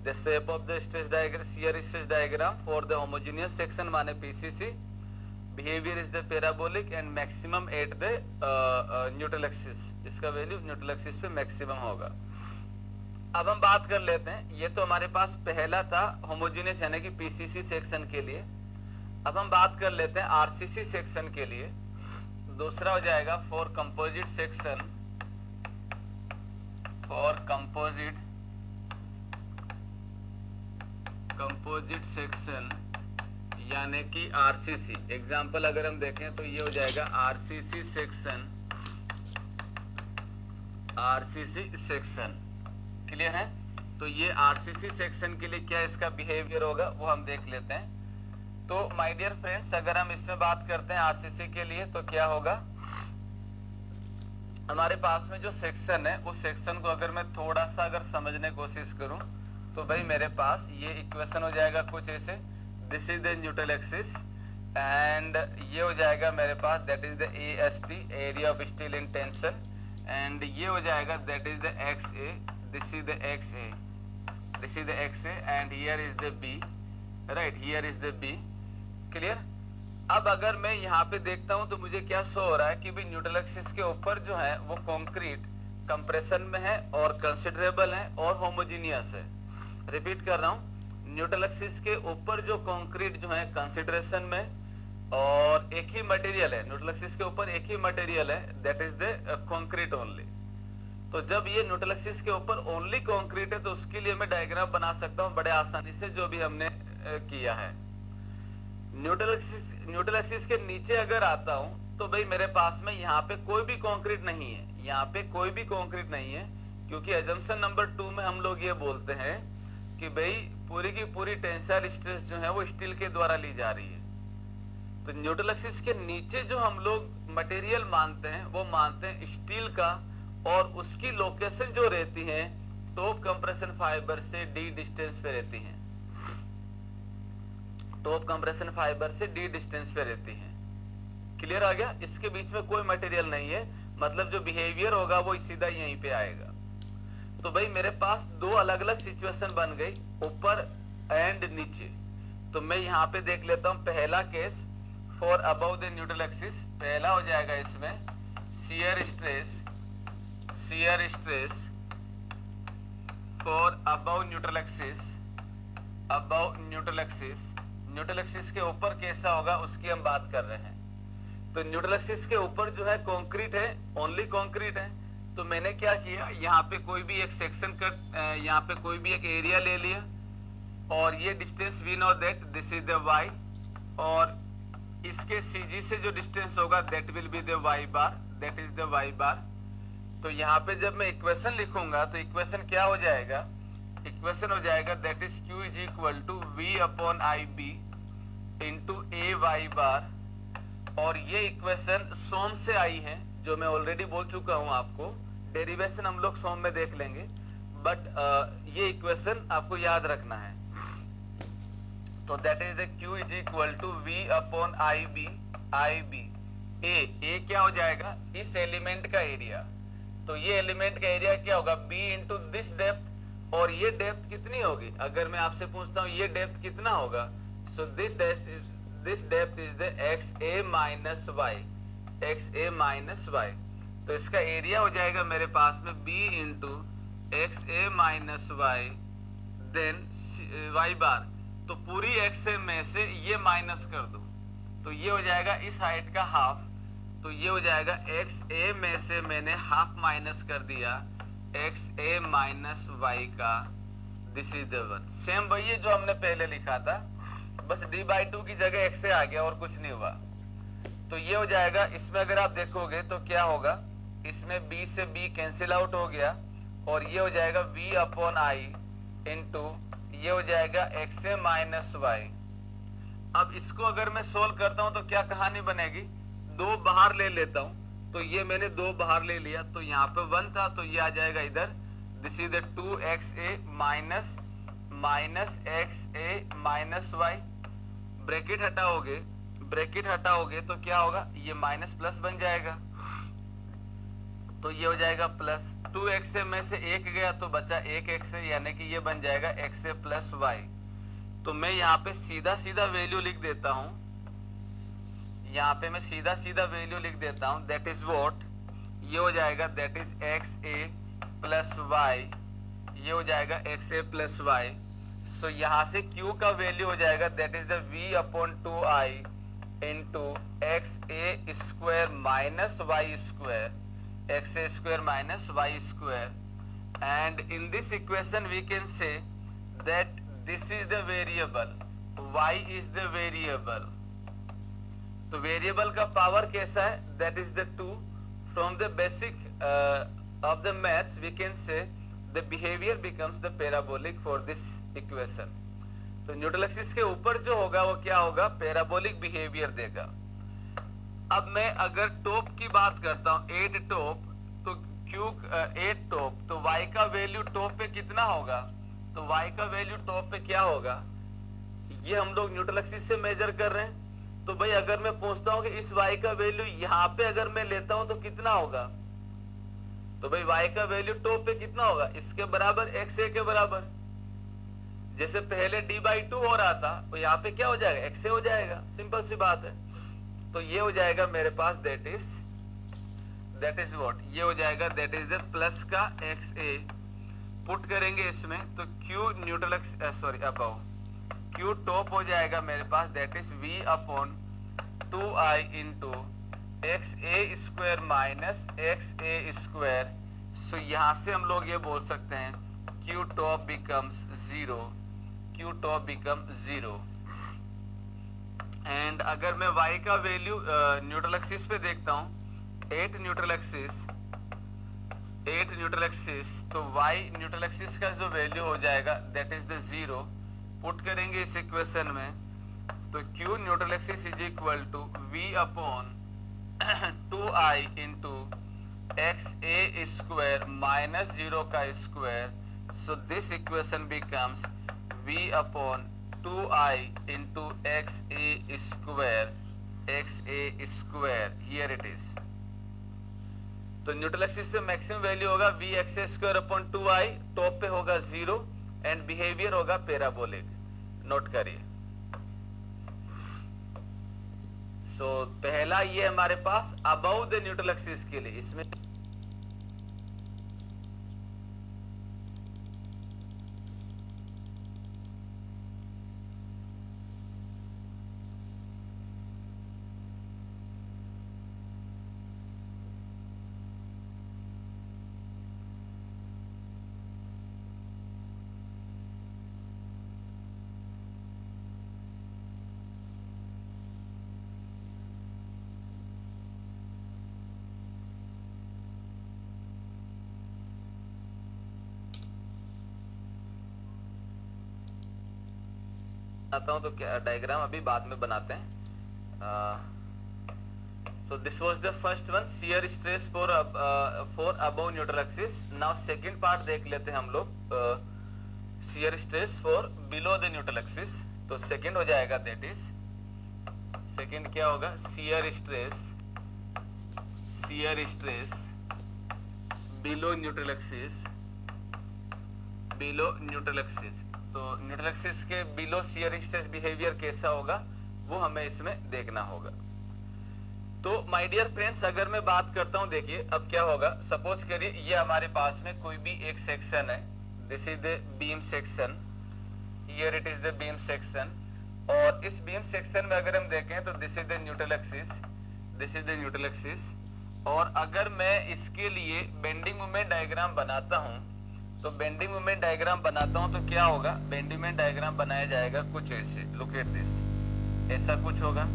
Speaker 1: The shape of the stress diagram, shear stress diagram for the homogeneous section माने PCC, behaviour is the parabolic and maximum at the neutral axis, इसका वैल्यू न्यूट्रल एक्सिस पे maximum होगा। अब हम बात कर लेते हैं, ये तो हमारे पास पहला था होमोजेनियस यानी कि पीसीसी सेक्शन के लिए। अब हम बात कर लेते हैं आरसीसी सेक्शन के लिए। दूसरा हो जाएगा for composite section, for composite section यानी कि आरसीसी। एग्जाम्पल अगर हम देखें तो ये हो जाएगा आरसीसी सेक्शन। क्लियर है? तो ये आरसीसी सेक्शन के लिए क्या इसका बिहेवियर होगा वो हम देख लेते हैं। तो माय डियर फ्रेंड्स, अगर हम इसमें बात करते हैं आरसीसी के लिए तो क्या होगा, हमारे पास में जो सेक्शन है उस सेक्शन को अगर मैं थोड़ा सा अगर समझने की कोशिश करूं तो भाई मेरे पास ये इक्वेशन हो जाएगा कुछ ऐसे, this is the neutral axis and ये हो जाएगा मेरे पास that is the AST, area of steel in tension, and ये हो जाएगा that is the XA, this is the XA and here is the B, right, here is the B. Clear? अब अगर मैं यहाँ पे देखता हूँ तो मुझे क्या शो हो रहा है कि भी न्यूट्रल एक्सिस के ऊपर जो है वो कंक्रीट कंप्रेशन में है और कंसिडरेबल है और होमोजीनियस है। रिपीट कर रहा हूँ, न्यूट्रल एक्सिस के ऊपर जो कंक्रीट जो है कंसिडरेशन में और एक ही मटेरियल है, न्यूट्रल एक्सिस के ऊपर एक ही मटेरियल है, that is the concrete only. तो जब ये न्यूट्रल एक्सिस के ऊपर ओनली कंक्रीट है तो उसके लिए मैं डायग्राम बना सकता हूँ बड़े आसानी से, जो भी हमने किया है। न्यूट्रल एक्सिस के नीचे अगर आता हूं तो भाई मेरे पास में यहाँ पे कोई भी कंक्रीट नहीं है, यहाँ पे कोई भी कंक्रीट नहीं है, क्योंकि अजम्पशन नंबर 2 में हम लोग ये बोलते हैं कि भाई पूरी की पूरी टेंसाइल स्ट्रेस जो है वो स्टील के द्वारा ली जा रही है। तो न्यूट्रल एक्सिस के नीचे जो हम लोग मटेरियल मानते हैं वो मानते हैं स्टील का, और उसकी लोकेशन जो रहती है टॉप कंप्रेशन फाइबर से डी डिस्टेंस पे रहती है, टॉप कंप्रेशन फाइबर से डी डिस्टेंस पे रहती है। क्लियर आ गया? इसके बीच में कोई मटेरियल नहीं है, मतलब जो बिहेवियर होगा वो सीधा यहीं पे आएगा। तो भाई मेरे पास दो अलग अलग सिचुएशन बन गई, ऊपर एंड नीचे। तो मैं यहाँ पे देख लेता हूँ पहला case for above the neutral axis. पहला हो जाएगा इसमें shear stress for above neutral axis. Neutral axis के ऊपर कैसा होगा उसकी हम बात कर रहे हैं। तो न्यूट्रल एक्सिस के ऊपर जो है कंक्रीट है, ओनली कंक्रीट है। तो मैंने क्या किया, यहाँ पे कोई भी एक सेक्शन कट, यहाँ पे कोई भी एक एरिया ले लिया और ये distance we know that this is the Y, और इसके सीजी से जो डिस्टेंस होगा that will be the Y bar, that is the Y bar. तो यहाँ पे जब मैं इक्वेशन लिखूंगा तो इक्वेशन क्या हो जाएगा, इक्वेशन हो जाएगा that is Q is equal to V upon I B into A Y bar. और ये इक्वेशन सोम से आई है, जो मैं ऑलरेडी बोल चुका हूं आपको, डेरिवेशन हम लोग सोम में देख लेंगे, बट ये इक्वेशन आपको याद रखना है। तो that is the Q is equal to V upon I B. ए क्या हो जाएगा, इस एलिमेंट का एरिया। तो ये एलिमेंट का एरिया क्या होगा, B इंटू दिस डेप्थ, और ये डेप्थ कितनी होगी, अगर मैं आपसे पूछता हूँ ये डेप्थ कितना होगा, so this depth is the XA minus Y. तो इसका एरिया हो जाएगा मेरे पास में B into XA minus Y then Y bar. तो पूरी XA में से ये माइनस कर दो तो ये हो जाएगा इस हाइट का हाफ। तो ये हो जाएगा XA में से मैंने हाफ माइनस कर दिया XA माइनस वाई का, this is the one. Same वही है जो हमने पहले लिखा था, बस D/2 की जगह XA आ गया और कुछ नहीं हुआ। तो ये हो जाएगा, इसमें अगर आप देखोगे तो क्या होगा, इसमें B से B कैंसिल आउट हो गया और ये हो जाएगा V अपॉन आई इंटू ये हो जाएगा XA माइनस वाई। अब इसको अगर मैं सोल्व करता हूं तो क्या कहानी बनेगी, दो बाहर ले लेता हूं, तो ये मैंने दो बाहर ले लिया, तो यहाँ पे 1 था तो ये आ जाएगा इधर, this is the 2xa minus xa minus Y, bracket हटाओगे तो क्या होगा, ये माइनस प्लस बन जाएगा, तो ये हो जाएगा प्लस 2xa में से एक गया तो बचा 1xa, यानी कि ये बन जाएगा xa प्लस वाई। तो मैं यहाँ पे सीधा वैल्यू लिख देता हूँ, यहाँ पे मैं सीधा वैल्यू लिख देता हूँ, दैट इज व्हाट, ये हो जाएगा that is xa plus y, ये हो जाएगा xa प्लस वाई। सो यहाँ से q का वैल्यू हो जाएगा that is the v upon 2i into xa square minus y square, xa square minus y square, and in this equation we can say that this is the variable, y is the variable। तो variable का power कैसा है, that is the 2। from the basic of the maths we can say the behavior becomes the parabolic for this equation। तो Newton axis के ऊपर जो होगा वो क्या होगा, पैराबोलिक बिहेवियर देगा। अब मैं अगर टॉप की बात करता हूं, 8 टॉप, तो क्यू 8 टॉप, तो y का वैल्यू टॉप पे कितना होगा, तो y का वैल्यू टॉप पे क्या होगा, ये हम लोग न्यूट्रल एक्सिस से मेजर कर रहे हैं। तो भाई अगर मैं पूछता हूं कि इस y का वैल्यू यहाँ पे अगर मैं लेता हूं तो कितना होगा, तो भाई y का वैल्यू टॉप पे कितना होगा, इसके बराबर xa के बराबर। जैसे पहले d/2 हो रहा था तो यहाँ पे क्या हो जाएगा, xa हो जाएगा, सिंपल सी बात है। तो ये हो जाएगा मेरे पास दैट इज व्हाट, ये हो जाएगा दैट इज द प्लस का xa, पुट करेंगे इसमें तो q neutral sorry above q top हो जाएगा मेरे पास that is v upon 2i into xa square minus xa square. So यहाँ से हम लोग ये बोल सकते हैं q top becomes 0, q top become 0। And अगर मैं y का वैल्यू न्यूट्रल एक्सिस पे देखता हूँ, 8 न्यूट्रल एक्सिस, तो y न्यूट्रल एक्सिस का जो वैल्यू हो जाएगा दैट इज द 0, पुट करेंगे इस इक्वेशन में तो q neutral axis is equal to v upon 2i into xa square minus 0 का square. So this equation becomes v upon 2i into xa square, here it is. तो neutral axis पे maximum value होगा v xa स्क्वायर upon 2i, top पे होगा 0 and behaviour होगा parabolic, note करिए। So पहला ये हमारे पास अबव द न्यूट्रल एक्सिस के लिए, इसमें आता हूं तो क्या डायग्राम अभी बाद में बनाते हैं। So this was the first one, shear stress for above neutral axis. Now second part देख लेते हैं हम लोग, shear stress for below the neutral axis. तो सेकंड हो जाएगा दैट इज, सेकंड क्या होगा, shear stress below neutral axis, below neutral axis. तो न्यूट्रल एक्सिस के बिलो शियर स्ट्रेस बिहेवियर कैसा होगा वो हमें इसमें देखना होगा। तो माय डियर फ्रेंड्स, अगर मैं बात करता हूं, देखिए अब क्या होगा, सपोज करिए ये हमारे पास में कोई भी एक सेक्शन है, this is the beam section, here it is the beam section, और इस बीम सेक्शन में अगर हम देखें तो this is the neutral axis, और अगर मैं इसके लिए बेंडिंग मोमेंट डायग्राम बनाता हूं, तो बेंडिंग मोमेंट डायग्राम बनाता हूं तो क्या होगा, बेंडिंग मोमेंट डायग्राम बनाया जाएगा कुछ ऐसे, लुक एट दिस, ऐसा कुछ होगा।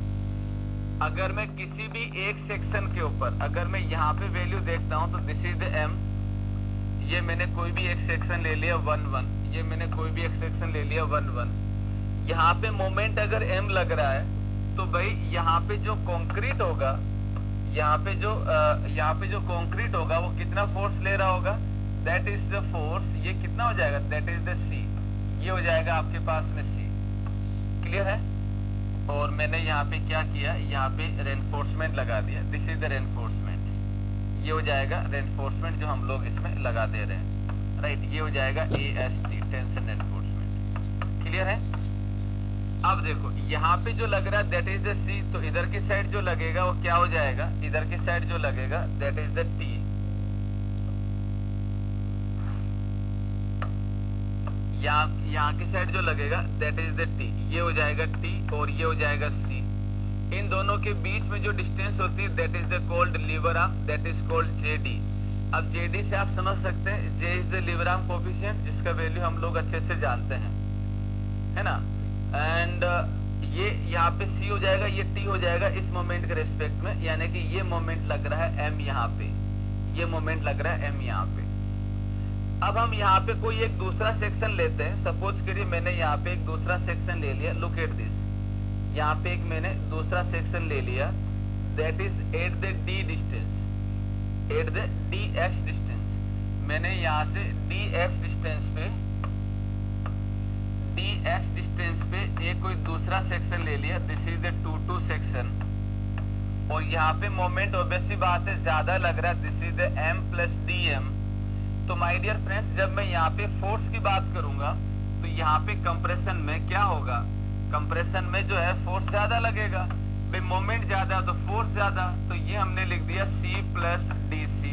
Speaker 1: अगर मैं किसी भी एक सेक्शन के ऊपर अगर मैं यहाँ पे वैल्यू देखता हूं तो दिस इज द m, ये मैंने कोई भी एक सेक्शन ले लिया 1 1, ये मैंने कोई भी एक सेक्शन ले लिया 1 1, यहाँ पे मोमेंट अगर m लग रहा है तो भाई यहाँ पे जो कंक्रीट होगा, यहाँ पे जो कंक्रीट होगा वो कितना फोर्स ले रहा होगा, दैट इज द फोर्स, ये कितना हो जाएगा, दैट इज द c, ये हो जाएगा आपके पास में c। क्लियर है? और मैंने यहाँ पे क्या किया, यहाँ पे रेनफोर्समेंट लगा दिया, दिस इज द रेनफोर्समेंट, ये हो जाएगा रेनफोर्समेंट जो हम लोग इसमें लगा दे रहे हैं, राइट, ये हो जाएगा AST, टेंशन रेनफोर्समेंट। क्लियर है? अब देखो यहाँ पे जो लग रहा है दैट इज द C, तो इधर की साइड जो लगेगा वो क्या हो जाएगा, इधर की साइड जो लगेगा दैट इज द T। यहाँ की साइड जो लगेगा दैट इज द T, ये हो जाएगा T और ये हो जाएगा C। इन दोनों के बीच में जो डिस्टेंस होती है that is the called lever arm, that is called JD। अब JD से आप समझ सकते हैं J is the lever arm coefficient, जिसका वैल्यू हम लोग अच्छे से जानते हैं, है ना। एंड ये यहाँ पे C हो जाएगा, ये T हो जाएगा इस मोमेंट के रेस्पेक्ट में, यानी कि ये मोमेंट लग रहा है M यहाँ पे, ये मोमेंट लग रहा है M यहाँ पे। अब हम यहाँ पे कोई एक दूसरा सेक्शन लेते हैं, सपोज करिए मैंने यहाँ पे एक दूसरा सेक्शन ले लिया, लुक एट दिस, यहाँ पे एक मैंने दूसरा सेक्शन ले लिया, that is at the D distance, at the DX distance. मैंने यहाँ से DX डिस्टेंस पे एक कोई दूसरा सेक्शन ले लिया, दिस इज द 2-2 सेक्शन, और यहाँ पे मोमेंट ऑब्वियसली बात है ज्यादा लग रहा है, this is the M plus DM। तो माय डियर फ्रेंड्स, जब मैं यहाँ पे फोर्स की बात करूंगा तो यहाँ पे कंप्रेशन में क्या होगा, कंप्रेशन में जो है फोर्स ज्यादा लगेगा, भाई मोमेंट ज्यादा तो फोर्स ज्यादा, तो ये हमने लिख दिया C प्लस DC।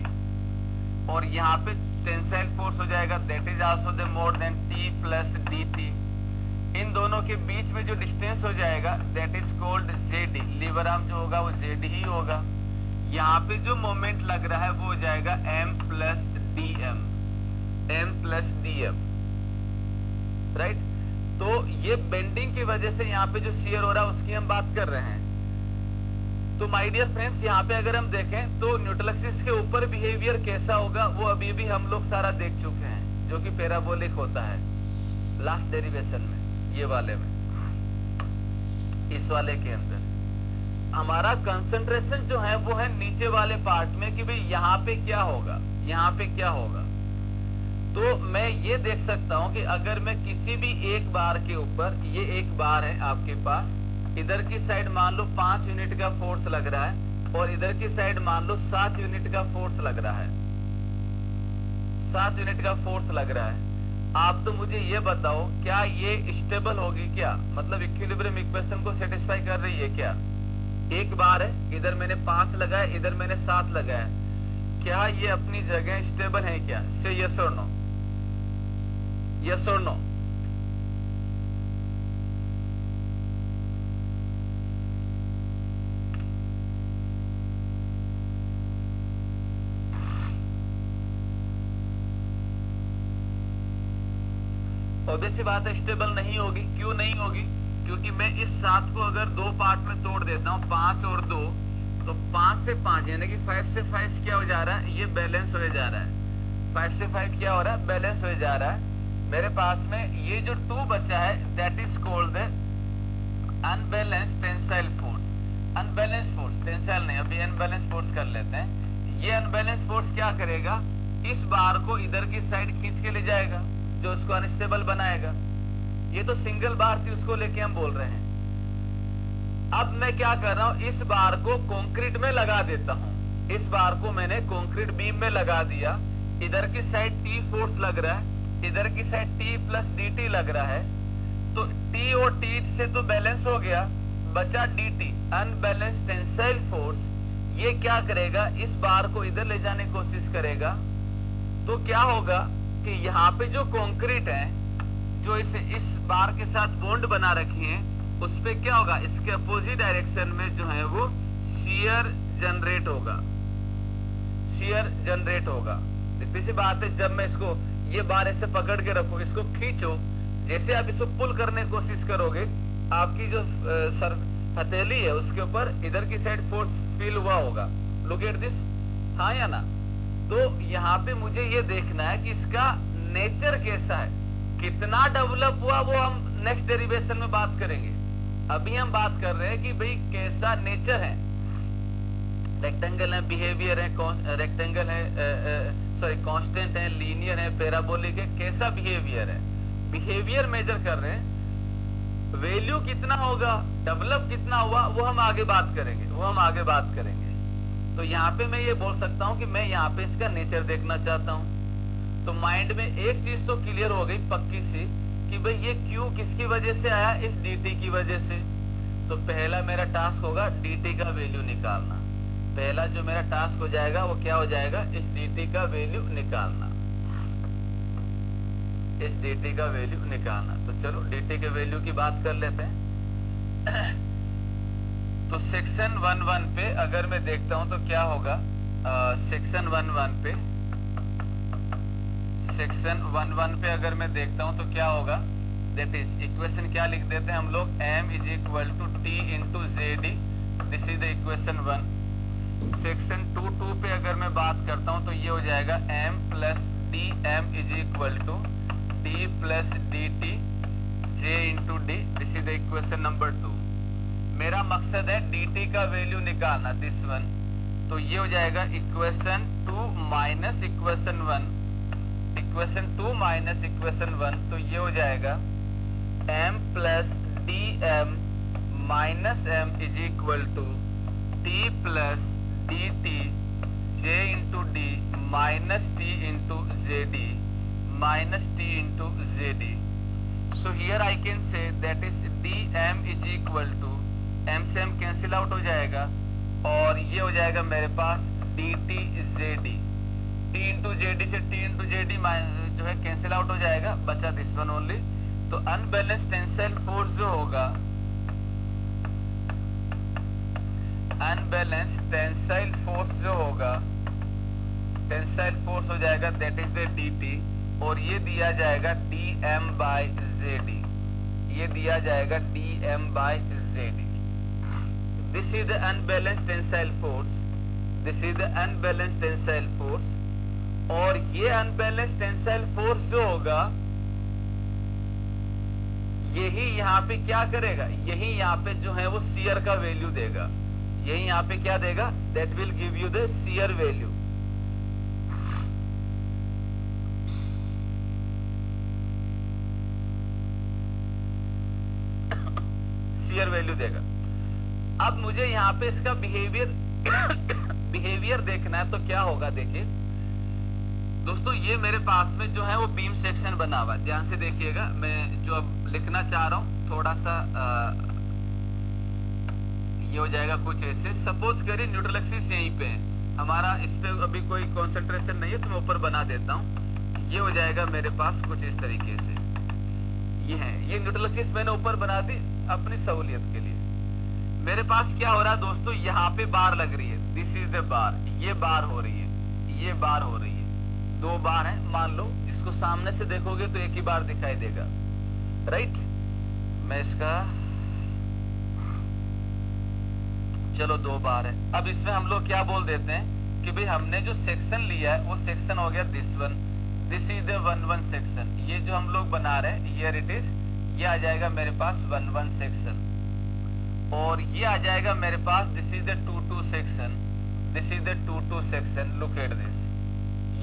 Speaker 1: और यहाँ पे टेंसाइल फोर्स हो जाएगा, that is also the more than T plus DT। इन दोनों के बीच में जो डिस्टेंस हो जाएगा that is called JD, lever arm जो होगा वो JD ही होगा। यहाँ पे जो मोमेंट लग रहा है वो हो जाएगा M plus DM, M plus DM, right. तो ये बेंडिंग की वजह से यहाँ पे जो शियर हो रहा है उसकी हम बात कर रहे हैं। तो माय डियर फ्रेंड्स, यहाँ पे अगर हम देखें तो न्यूट्रल एक्सिस के ऊपर बिहेवियर कैसा होगा वो अभी भी हम लोग सारा देख चुके हैं, जो कि पैराबोलिक होता है लास्ट डेरिवेशन में, ये वाले में, इस वाले के अंदर हमारा कंसंट्रेशन जो है वो है नीचे वाले पार्ट में कि भाई यहाँ पे क्या होगा, यहाँ पे क्या होगा। तो मैं ये देख सकता हूं कि अगर मैं किसी भी एक बार के ऊपर, ये एक बार है आपके पास, इधर की साइड मान लो 5 यूनिट का फोर्स लग रहा है और इधर की साइड मान लो 7 यूनिट का फोर्स लग रहा है, 7 यूनिट का फोर्स लग रहा है। आप तो मुझे ये बताओ क्या ये स्टेबल होगी क्या, मतलब इक्विलिब्रियम इक्वेशन को सेटिस्फाई कर रही है क्या। एक बार है, इधर मैंने 5 लगाया, इधर मैंने 7 लगाया, क्या ये अपनी जगह स्टेबल है क्या, से यस और नो, यस और नो। ऑब्वियस बात है स्टेबल नहीं होगी। क्यों नहीं होगी? क्योंकि मैं इस 7 को अगर 2 पार्ट में तोड़ देता हूँ, 5 और 2, तो 5 से 5 यानी कि 5 से 5 क्या हो जा रहा है, ये बैलेंस हो जा रहा है। 5 से 5 क्या हो रहा है, बैलेंस हो जा रहा है। मेरे पास में ये जो 2 बचा है that is called unbalance tensile force. Unbalance force, tensile नहीं, अभी अनबैलेंस फोर्स कर लेते हैं। ये अनबैलेंस फोर्स क्या करेगा, इस बार को इधर की साइड खींच के ले जाएगा, जो उसको अनस्टेबल बनाएगा। ये तो सिंगल बार थी, उसको लेके हम बोल रहे हैं। अब मैं क्या कर रहा हूं, इस बार को कंक्रीट में लगा देता हूं। इस बार को मैंने कंक्रीट बीम में लगा दिया। इधर की साइड T फोर्स लग रहा है, इधर की साइड T प्लस DT लग रहा है। तो T और T से तो बैलेंस हो गया, बचा DT, अनबैलेंस टेंसाइल फोर्स। ये क्या करेगा, इस बार को इधर ले जाने की कोशिश करेगा। तो क्या होगा कि यहाँ पे जो कंक्रीट है, जो इस बार के साथ बॉन्ड बना रखी है, उस पे क्या होगा, इसके अपोजिट डायरेक्शन में जो है वो शियर जनरेट होगा, शियर जनरेट होगा। इतनी सी बात है, जब मैं इसको ये बार ऐसे पकड़ के रखो, इसको खींचो, जैसे आप इसको पुल करने की कोशिश करोगे, आपकी जो हथेली है उसके ऊपर इधर की साइड फोर्स फील हुआ होगा। लुक एट दिस, हाँ या ना। तो यहाँ पे मुझे ये देखना है कि इसका नेचर कैसा है। कितना डेवलप हुआ वो हम नेक्स्ट डेरिवेशन में बात करेंगे। अभी हम बात कर रहे हैं कि भाई कैसा नेचर है, रेक्टेंगल है, बिहेवियर है, रेक्टेंगल है, सॉरी कांस्टेंट है, लीनियर है, पैराबोलिक है, कैसा बिहेवियर है, बिहेवियर मेजर कर रहे हैं। वैल्यू कितना होगा, डेवलप कितना हुआ, वो हम आगे बात करेंगे, तो यहाँ पे मैं ये बोल सकता हूँ कि मैं यहाँ पे इसका नेचर देखना चाहता हूँ। तो माइंड में एक चीज तो क्लियर हो गई पक्की सी कि भाई ये Q किसकी वजह से आया, इस dt की वजह से। तो पहला मेरा टास्क होगा dt का वैल्यू निकालना। पहला जो मेरा टास्क हो जाएगा वो क्या हो जाएगा, इस dt का वैल्यू निकालना, इस dt का वैल्यू निकालना। तो चलो dt के वैल्यू की बात कर लेते हैं। तो सेक्शन 1.1 पे अगर मैं देखता हूं तो क्या होगा, सेक्शन 1.1 पे, सेक्शन 1.1 पे अगर मैं देखता हूं तो क्या होगा, दैट इज इक्वेशन क्या लिख देते हैं हम लोग, m is equal to t into JD, this is the equation 1। Section 2.2 पे अगर मैं बात करता हूं तो ये हो जाएगा m plus d m is equal to d plus d t j into d, this is the equation number 2। मेरा मकसद है dt का वैल्यू निकालना, दिस वन। तो ये हो जाएगा equation 2 minus equation 1, equation 2 minus equation 1, तो ये हो जाएगा m plus d m minus m is equal to t plus d t j into d minus t into j d minus t into j d. So here I can say that is d m is equal to, m से m cancel out हो जाएगा और ये हो जाएगा मेरे पास D t जे D, T into j D से टी इंटू जे डी जो है कैंसिल आउट हो जाएगा, बचा दिस वन ओनली। तो अनबैलेंस्ड टेंसाइल फोर्स जो होगा, अनबैलेंस्ड टेंसाइल फोर्स जो होगा, टेंसाइल फोर्स हो जाएगा that is the d t, और ये दिया जाएगा d m by j d, ये दिया जाएगा d m by j d. This is the unbalanced tensile force, this is the unbalanced tensile force. और ये अनबैलेंस्ड टेंसाइल फोर्स जो होगा यही यहाँ पे क्या करेगा, यही यहाँ पे जो है वो शियर का वैल्यू देगा, यही यहाँ पे क्या देगा, that will give you the shear value. Shear value देगा। अब मुझे यहाँ पे इसका बिहेवियर देखना है, तो क्या होगा, देखिए दोस्तों, ये मेरे पास में जो है वो बीम सेक्शन बना हुआ है, ध्यान से देखिएगा। मैं जो अब लिखना चाह रहा हूं थोड़ा सा ये हो जाएगा कुछ ऐसे। सपोज करिए न्यूट्रल एक्सिस यहीं पे है हमारा, इस पे अभी कोई कंसंट्रेशन नहीं है तो मैं ऊपर बना देता हूं। ये हो जाएगा मेरे पास कुछ इस तरीके से, ये है, ये न्यूट्रल एक्सिस मैंने ऊपर बना दी अपनी सहूलियत के लिए। मेरे पास क्या हो रहा है दोस्तों, यहाँ पे बार लग रही है, दिस इज द बार, ये बार हो रही है, ये बार हो रही है, 2 बार है मान लो, जिसको सामने से देखोगे तो एक ही बार दिखाई देगा, राइट। मैं इसका, चलो 2 बार है। अब इसमें हम लोग क्या बोल देते हैं कि भाई हमने जो सेक्शन लिया है वो सेक्शन हो गया this one, this is the 1-1 section. ये जो हम लोग बना रहे हैं हियर इट इज, ये आ जाएगा मेरे पास 1-1 सेक्शन, और ये आ जाएगा मेरे पास this is the 2-2 section, this is the 2-2 section, look at this,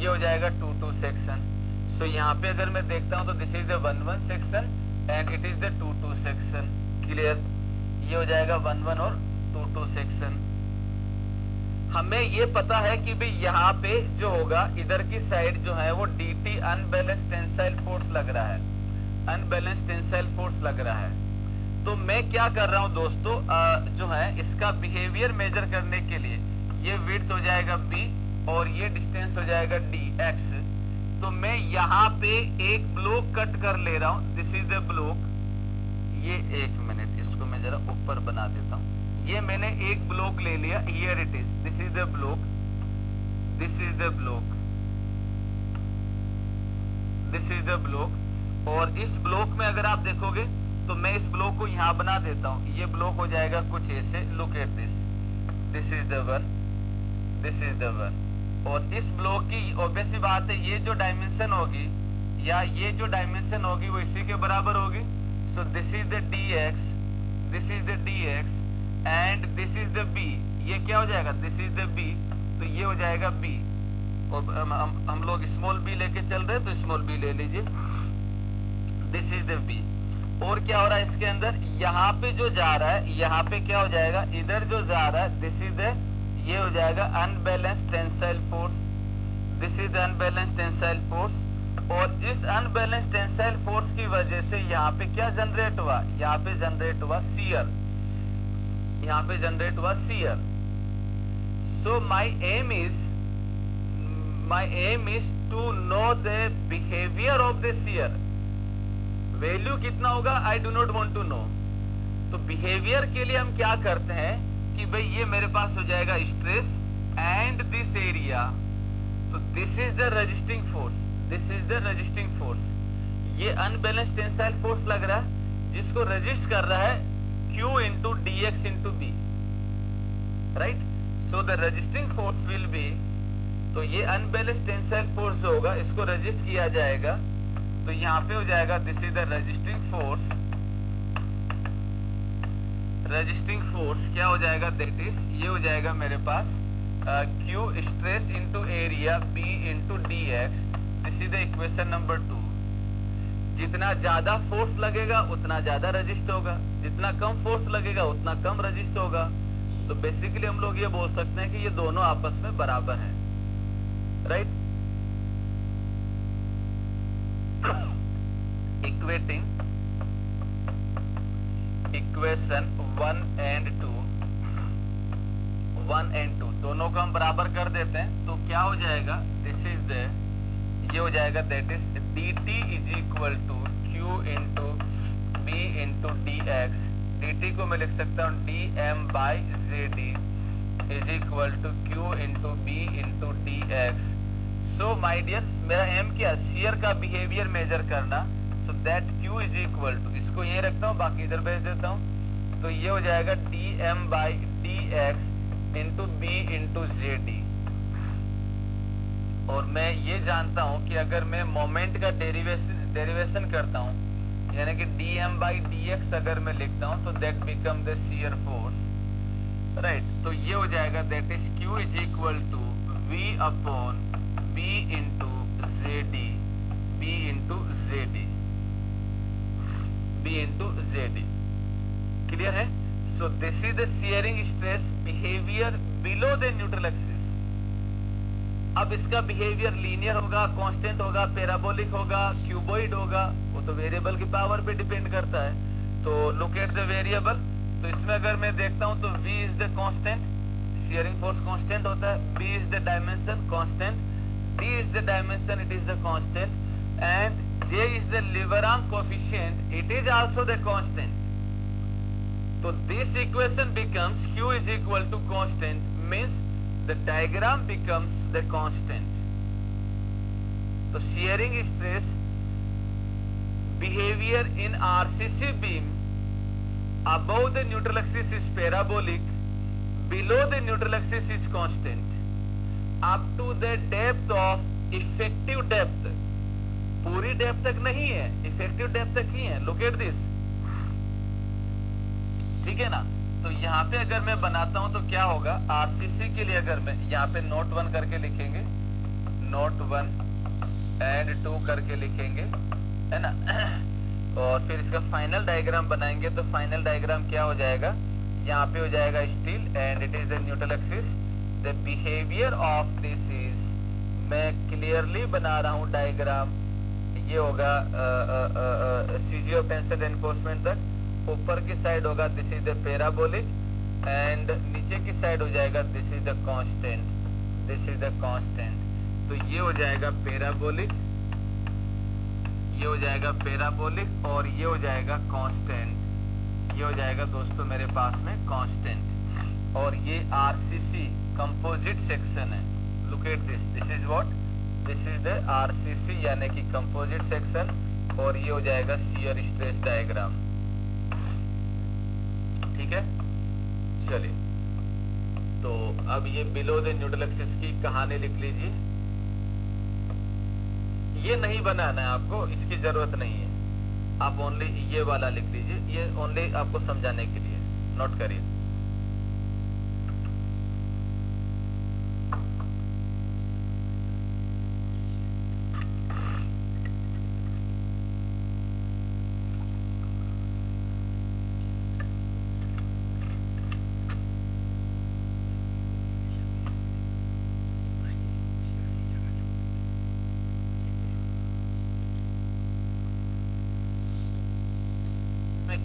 Speaker 1: ये हो जाएगा 2-2 सेक्शन। सो यहाँ पे अगर मैं देखता हूँ तो this is the 1-1 section and it is the 2-2 section, clear. ये हो जाएगा 1-1 और 2-2 सेक्शन। हमें ये पता है कि भाई यहाँ पे जो होगा इधर की साइड जो है वो dt अनबैलेंस्ड टेंसाइल फोर्स लग रहा है, अनबैलेंस्ड टेंसाइल फोर्स लग रहा है। तो मैं क्या कर रहा हूँ दोस्तों, जो है इसका बिहेवियर मेजर करने के लिए ये विड्थ हो जाएगा b और ये डिस्टेंस हो जाएगा dx। तो मैं यहाँ पे एक ब्लॉक कट कर ले रहा हूँ, दिस इज द ब्लॉक। ये 1 मिनट, इसको मैं जरा ऊपर बना देता हूँ। ये मैंने एक ब्लॉक ले लिया, here it is, this is the block, this is the block, this is the block. और इस ब्लॉक में अगर आप देखोगे तो मैं इस ब्लॉक को यहाँ बना देता हूँ, ये ब्लॉक हो जाएगा कुछ ऐसे, look at this, this is the one, this is the one. और इस ब्लॉक की ऑब्वियस सी बात है, ये जो डायमेंशन होगी या ये जो डायमेंशन होगी वो इसी के बराबर होगी। सो this is the dx, this is the dx and this is the b। ये क्या हो जाएगा, दिस इज द b, तो ये हो जाएगा b। और हम लोग स्मॉल b लेके चल रहे हैं तो स्मॉल b ले लीजिए, दिस इज द b। और क्या हो रहा है इसके अंदर, यहाँ पे जो जा रहा है, यहाँ पे क्या हो जाएगा, इधर जो जा रहा है दिस इज द, ये हो जाएगा unbalanced tensile force, this is the unbalanced tensile force. और इस अनबैलेंस्ड टेंसाइल फोर्स की वजह से यहाँ पे क्या जनरेट हुआ, यहाँ पे जनरेट हुआ शियर, यहाँ पे जनरेट हुआ shear. So my aim is to know the behaviour of the shear. Value कितना होगा I do not want to know. तो बिहेवियर के लिए हम क्या करते हैं कि भाई ये मेरे पास हो जाएगा स्ट्रेस एंड दिस एरिया, तो this is the resisting force, this is the resisting force. ये अनबैलेंस्ड टेंसाइल फोर्स लग रहा है जिसको रेजिस्ट कर रहा है Q into d x into b, right. So the resisting force will be, तो ये अनबैलेंस्ड टेंसाइल फोर्स जो होगा इसको रेजिस्ट किया जाएगा, तो यहाँ पे हो जाएगा this is the resisting force. Resisting force क्या हो जाएगा, दैट इज, ये हो जाएगा मेरे पास Q stress into area B into d x. This is the equation number 2। जितना ज्यादा फोर्स लगेगा उतना ज्यादा रेजिस्ट होगा, जितना कम फोर्स लगेगा उतना कम रेजिस्ट होगा। तो बेसिकली हम लोग ये बोल सकते हैं कि ये दोनों आपस में बराबर हैं, राइट। इक्वेटिंग इक्वेशन 1 एंड 2 दोनों को हम बराबर कर देते हैं, तो क्या हो जाएगा, दिस इज द, ये हो जाएगा that is dt is equal to Q into B into d x. dt को मैं लिख सकता हूँ dm by ZD is equal to Q into B into d x. So my dear, मेरा m क्या, शियर का बिहेवियर मेजर करना। So that Q is equal to, इसको ये रखता हूँ बाकी इधर भेज देता हूँ, तो ये हो जाएगा dm by D x into B into ZD। और मैं ये जानता हूँ कि अगर मैं मोमेंट का डेरिवेशन करता हूँ, यानी कि dm बाई dx अगर मैं लिखता हूँ, तो that become the shear force, right. तो ये हो जाएगा that is Q is equal to V upon B into ZD, B into ZD, B into ZD। Clear है। So this is the shearing stress behaviour below the neutral axis. अब इसका behaviour linear होगा, constant होगा, parabolic होगा, cuboid होगा, वो तो variable की पावर पे डिपेंड करता है। तो लुक एट द वेरिएबल, तो इसमें अगर मैं देखता हूं तो V is the constant, shearing force constant होता है, B is the dimension constant, D is the dimension, it is the constant, and J is the lever arm coefficient, it is also the constant. तो this equation becomes Q is equal to constant, means the diagram becomes the constant. तो shearing stress behavior in RCC beam above the neutral axis is parabolic, below the neutral axis is constant up to the depth of effective depth. पूरी depth तक नहीं है, effective depth तक ही है। Look at this, ठीक है ना। तो यहाँ पे अगर मैं बनाता हूं तो क्या होगा, आरसीसी के लिए अगर मैं यहाँ पे नोट 1 करके लिखेंगे, नोट 1 एंड 2 करके लिखेंगे, है ना। और फिर इसका फाइनल डायग्राम बनाएंगे, तो फाइनल डायग्राम क्या हो जाएगा, यहाँ पे हो जाएगा steel and it is the neutral axis. The behaviour of this is, मैं क्लियरली बना रहा हूँ डायग्राम, ये होगा सीजीओ टेंशन एनफोर्समेंट तक। ऊपर की साइड होगा this is the parabolic and नीचे की साइड हो जाएगा this is the constant, this is the constant. तो ये हो जाएगा पैराबोलिक, ये हो जाएगा पैराबोलिक और ये हो जाएगा कांस्टेंट, ये हो जाएगा दोस्तों मेरे पास में कांस्टेंट। और ये आरसीसी कंपोजिट सेक्शन है। Look at this, this is what, this is the RCC यानी कि कंपोजिट सेक्शन, और ये हो जाएगा शियर स्ट्रेस डायग्राम। ठीक है, चलिए। तो अब ये बिलो द न्यूट्रल एक्सिस की कहानी लिख लीजिए। ये नहीं बनाना है आपको, इसकी जरूरत नहीं है। आप ओनली ये वाला लिख लीजिए, ये ओनली आपको समझाने के लिए, नोट करिए।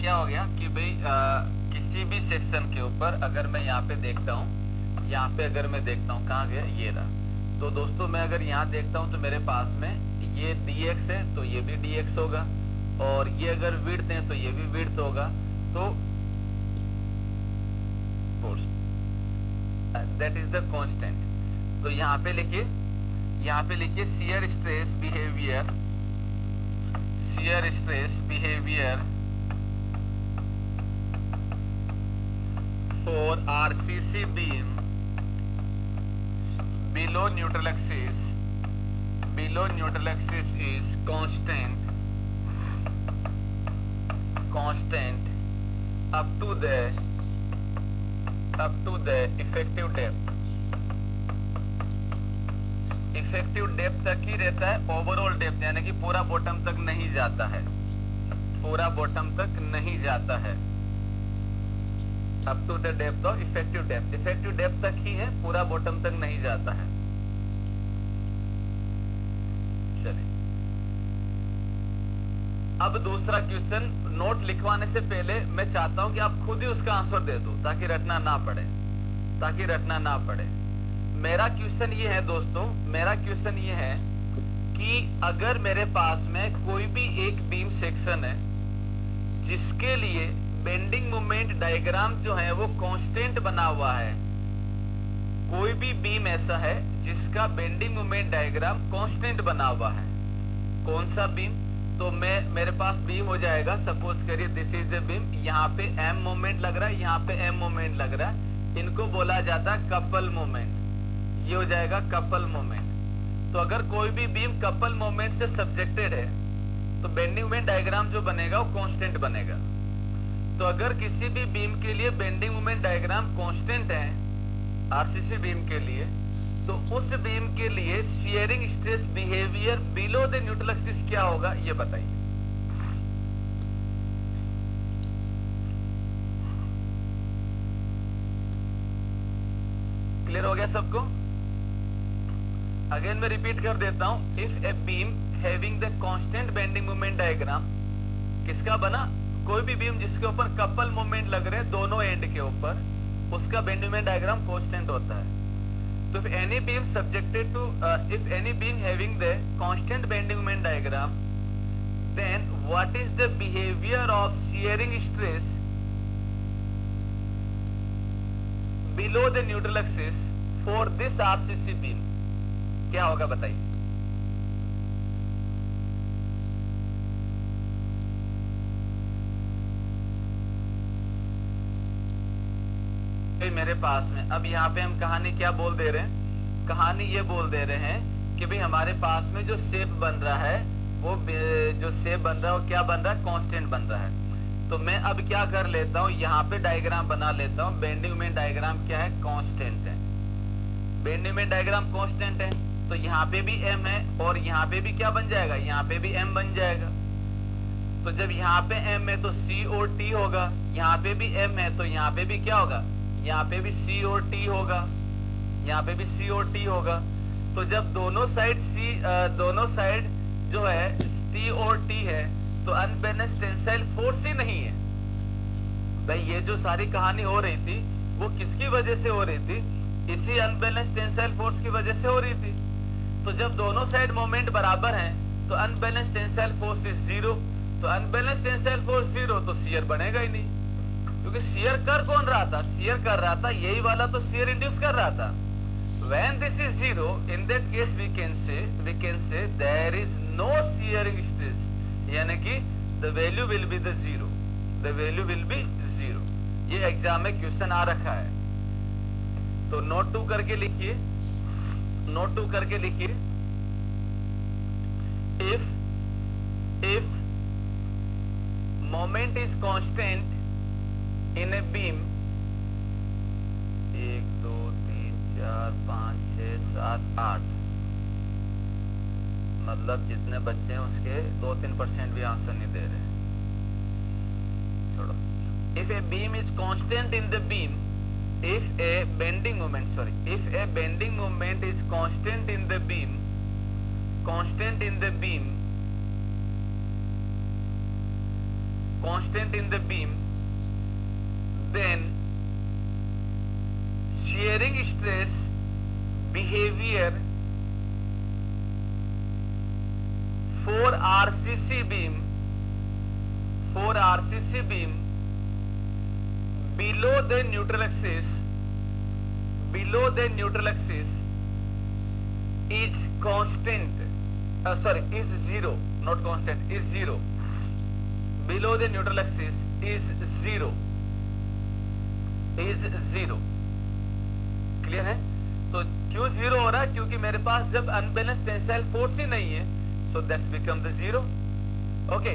Speaker 1: क्या हो गया कि भाई किसी भी सेक्शन के ऊपर अगर मैं यहाँ पे देखता हूँ, यहाँ पे अगर मैं देखता हूँ, कहाँ गया, ये रहा। तो दोस्तों मैं अगर यहाँ देखता हूँ तो मेरे पास में ये dx है, तो ये भी dx होगा, और ये अगर विड्थ है तो ये भी विड्थ होगा। तो दैट इज द कांस्टेंट। तो यहाँ पे लिखिए, यहाँ पे लिखिए shear stress behaviour, shear stress behaviour for RCC beam below neutral axis is constant up to the effective depth। Effective depth तक ही रहता है, ओवरऑल डेप्थ यानी कि पूरा बॉटम तक नहीं जाता है, पूरा बॉटम तक नहीं जाता है। Up to the depth of effective depth, effective depth तक ही है, पूरा बॉटम तक नहीं जाता है। चलिए अब दूसरा क्वेश्चन, नोट लिखवाने से पहले मैं चाहता हूं कि आप खुद ही उसका आंसर दे दो ताकि रटना ना पड़े, मेरा क्वेश्चन ये है दोस्तों, मेरा क्वेश्चन ये है कि अगर मेरे पास में कोई भी एक बीम सेक्शन है जिसके लिए बेंडिंग मोमेंट डायग्राम जो है वो कांस्टेंट बना हुआ है, कोई भी बीम ऐसा है जिसका बेंडिंग मोमेंट डायग्राम कांस्टेंट बना हुआ है, कौन सा बीम? तो मेरे पास बीम हो जाएगा, सपोज करिए दिस इज द बीम, यहाँ पे m मोमेंट लग रहा है, यहाँ पे m मोमेंट लग रहा है, इनको बोला जाता है कपल मोमेंट, ये हो जाएगा कपल मोमेंट। तो अगर कोई भी बीम कपल मोमेंट से सब्जेक्टेड है तो बेंडिंग मोमेंट डायग्राम जो बनेगा वो कांस्टेंट बनेगा। तो अगर किसी भी बीम के लिए बेंडिंग मोमेंट डायग्राम कांस्टेंट है आरसीसी बीम के लिए, तो उस बीम के लिए shearing stress behaviour below the neutral axis क्या होगा, ये बताइए। क्लियर हो गया सबको? अगेन मैं रिपीट कर देता हूं, if a beam having the constant bending moment diagram, किसका बना? कोई भी बीम जिसके ऊपर कपल मोमेंट लग रहे हैं दोनों एंड के ऊपर, उसका बेंडिंग मोमेंट डायग्राम कांस्टेंट होता है। तो if any beam subjected to if any beam having the constant bending moment diagram, then what is the behavior of shearing stress below the neutral axis for this RCC beam? क्या होगा बताइए। मेरे पास में अब यहाँ पे हम कहानी क्या बोल दे रहे हैं, कहानी ये बोल दे रहे हैं कि भाई हमारे पास में जो शेप बन रहा है वो जो शेप बन रहा है वो क्या बन रहा है, कांस्टेंट बन रहा है। तो मैं अब क्या कर लेता हूँ, यहाँ पे डायग्राम बना लेता हूँ, बेंडिंग मोमेंट डायग्राम क्या है, कांस्टेंट है, बेंडिंग मोमेंट डायग्राम कांस्टेंट है, तो यहाँ पे भी m है और यहाँ पे भी क्या बन जाएगा, यहाँ पे भी m बन जाएगा। तो जब यहाँ पे m है तो C और T होगा, यहाँ पे भी m है तो यहाँ पे भी क्या होगा, यहाँ पे भी C और T होगा, यहाँ पे भी C और T होगा। तो जब दोनों साइड जो है T और T है तो अनबैलेंस टेंसाइल फोर्स ही नहीं है। भाई ये जो सारी कहानी हो रही थी वो किसकी वजह से हो रही थी, इसी अनबैलेंस टेंसाइल फोर्स की वजह से हो रही थी। तो जब दोनों साइड मोमेंट बराबर हैं तो unbalance tensile force is zero, तो अनबैलेंस टेंसाइल फोर्स जीरो तो शियर बनेगा ही नहीं, क्योंकि शियर कर कौन रहा था, शियर कर रहा था यही वाला, तो शियर इंड्यूस कर रहा था। When this is zero, in that case we can say there is no shearing stress, यानी कि the value will be the zero, the value will be zero। ये एग्जाम में क्वेश्चन आ रखा है, तो नोट टू करके लिखिए, नोट टू करके लिखिए। if moment is constant in a beam, 1 2 3 4 5 6 7 8, मतलब जितने बच्चे हैं उसके 2-3% भी आंसर नहीं दे रहे, छोड़ो। If a beam is constant in the beam, if a bending moment is constant in the beam, then shearing stress behavior for RCC beam below the neutral axis is constant, is zero, not constant, is zero. Below the neutral axis is zero. Clear है? तो क्यों zero हो रहा है? क्योंकि मेरे पास जब unbalanced tensile force ही नहीं है, so that's become the zero. Okay,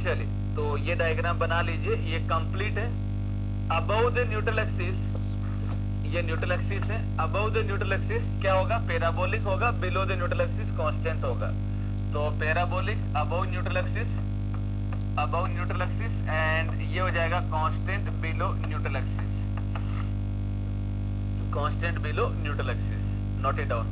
Speaker 1: चलिए तो ये डायग्राम बना लीजिए, ये कंप्लीट है। अबव द न्यूट्रल एक्सिस, ये न्यूट्रल एक्सिस है, अबव द न्यूट्रल एक्सिस क्या होगा? पैराबोलिक होगा, below the neutral axis constant होगा। तो parabolic above neutral axis and ये हो जाएगा constant below neutral axis, constant below neutral axis. Note it down.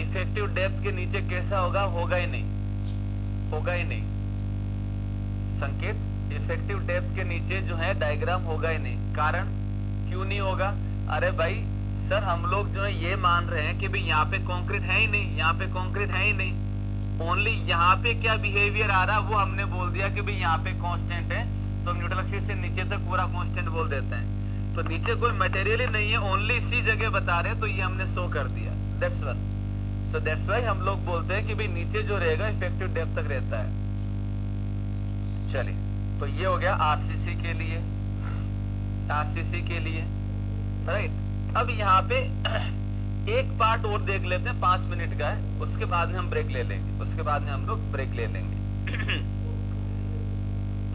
Speaker 1: Effective depth के नीचे कैसा होगा? होगा ही नहीं। संकेत, इफेक्टिव डेप्थ के नीचे जो है डायग्राम होगा ही नहीं। कारण क्यों नहीं होगा? अरे भाई सर, हम लोग जो है ये मान रहे हैं कि भाई यहाँ पे कंक्रीट है ही नहीं, ओनली यहाँ पे क्या बिहेवियर आ रहा है वो हमने बोल दिया कि भाई यहाँ पे कांस्टेंट है, तो न्यूट्रल एक्सिस से नीचे तक पूरा कांस्टेंट बोल देते हैं। तो नीचे कोई मटेरियल ही नहीं है, ओनली इसी जगह बता रहे हैं, तो ये हमने शो कर दिया। That's one. So that's why हम लोग बोलते हैं कि भाई नीचे जो रहेगा इफेक्टिव डेप्थ तक रहता है। चलिए, तो ये हो गया आरसीसी के लिए, राइट। अब यहाँ पे एक पार्ट और देख लेते हैं, 5 मिनट का है, उसके बाद में हम ब्रेक ले लेंगे।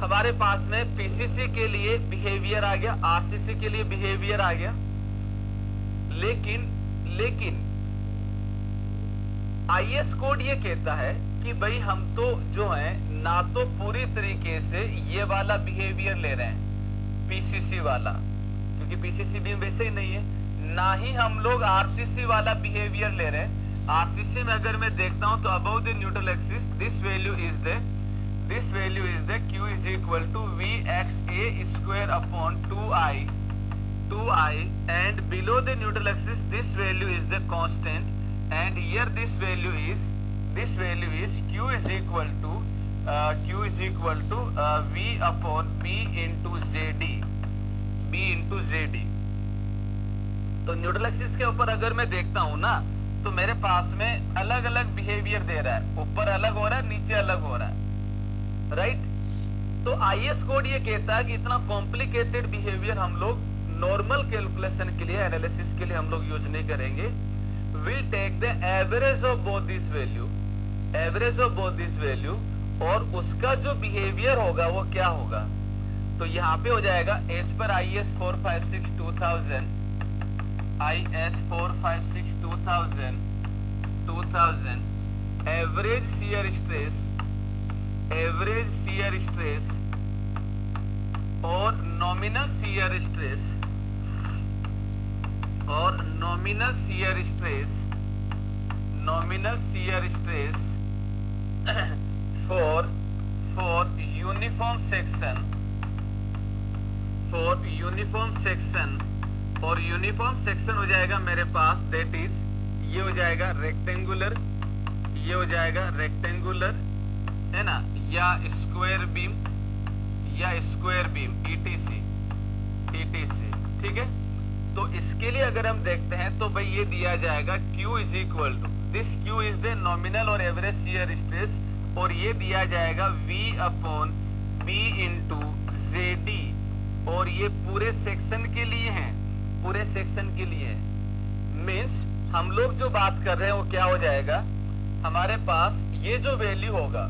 Speaker 1: हमारे पास में पीसीसी के लिए बिहेवियर आ गया, आरसीसी के लिए बिहेवियर आ गया, लेकिन आईएस कोड ये कहता है कि भाई हम तो जो है ना तो पूरी तरीके से ये वाला बिहेवियर ले रहे हैं पीसीसी वाला, क्योंकि पीसीसी भी वैसे ही नहीं है, ना ही हम लोग आरसीसी वाला बिहेवियर ले रहे हैं। आरसीसी में अगर मैं देखता हूं तो above the neutral axis this value is the Q is equal to VXA square upon 2I and below the neutral axis this value is the constant, and here this value is Q is equal to V upon B into ZD। तो neutral axis के ऊपर अगर मैं देखता हूं ना, तो मेरे पास में अलग अलग बिहेवियर दे रहा है, ऊपर अलग हो रहा है, नीचे अलग हो रहा है, राइट। तो आईएस कोड ये कहता है कि इतना कॉम्प्लिकेटेड बिहेवियर हम लोग नॉर्मल कैलकुलेशन के लिए, एनालिसिस के लिए हम लोग यूज नहीं करेंगे। Will take the average of both this value, और उसका जो बिहेवियर होगा वो क्या होगा? तो यहाँ पे हो जाएगा as per IS 456-2000 average shear stress और nominal shear stress section, for uniform section, और यूनिफॉर्म सेक्शन हो जाएगा मेरे पास दैट इज, ये हो जाएगा रेक्टेंगुलर, ये हो जाएगा रेक्टेंगुलर, है ना, या स्क्वायर बीम, या स्क्वायर बीम, ईटीसी, ठीक है। तो इसके लिए अगर हम देखते हैं तो भाई ये दिया जाएगा Q is equal to, this Q is the nominal और एवरेज शियर स्ट्रेस, और ये दिया जाएगा V upon B into ZD, और ये पूरे सेक्शन के लिए है, पूरे सेक्शन के लिए है। मीन्स हम लोग जो बात कर रहे हैं वो क्या हो जाएगा, हमारे पास ये जो वैल्यू होगा,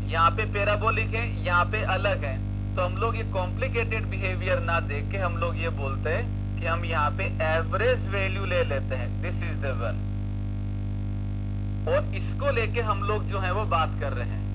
Speaker 1: यहाँ पे पैराबोलिक है, यहाँ पे अलग है, तो हम लोग ये कॉम्प्लिकेटेड बिहेवियर ना देख के हम लोग ये बोलते हैं कि हम यहाँ पे एवरेज वैल्यू ले लेते हैं, दिस इज द वन, और इसको लेके हम लोग जो है वो बात कर रहे हैं।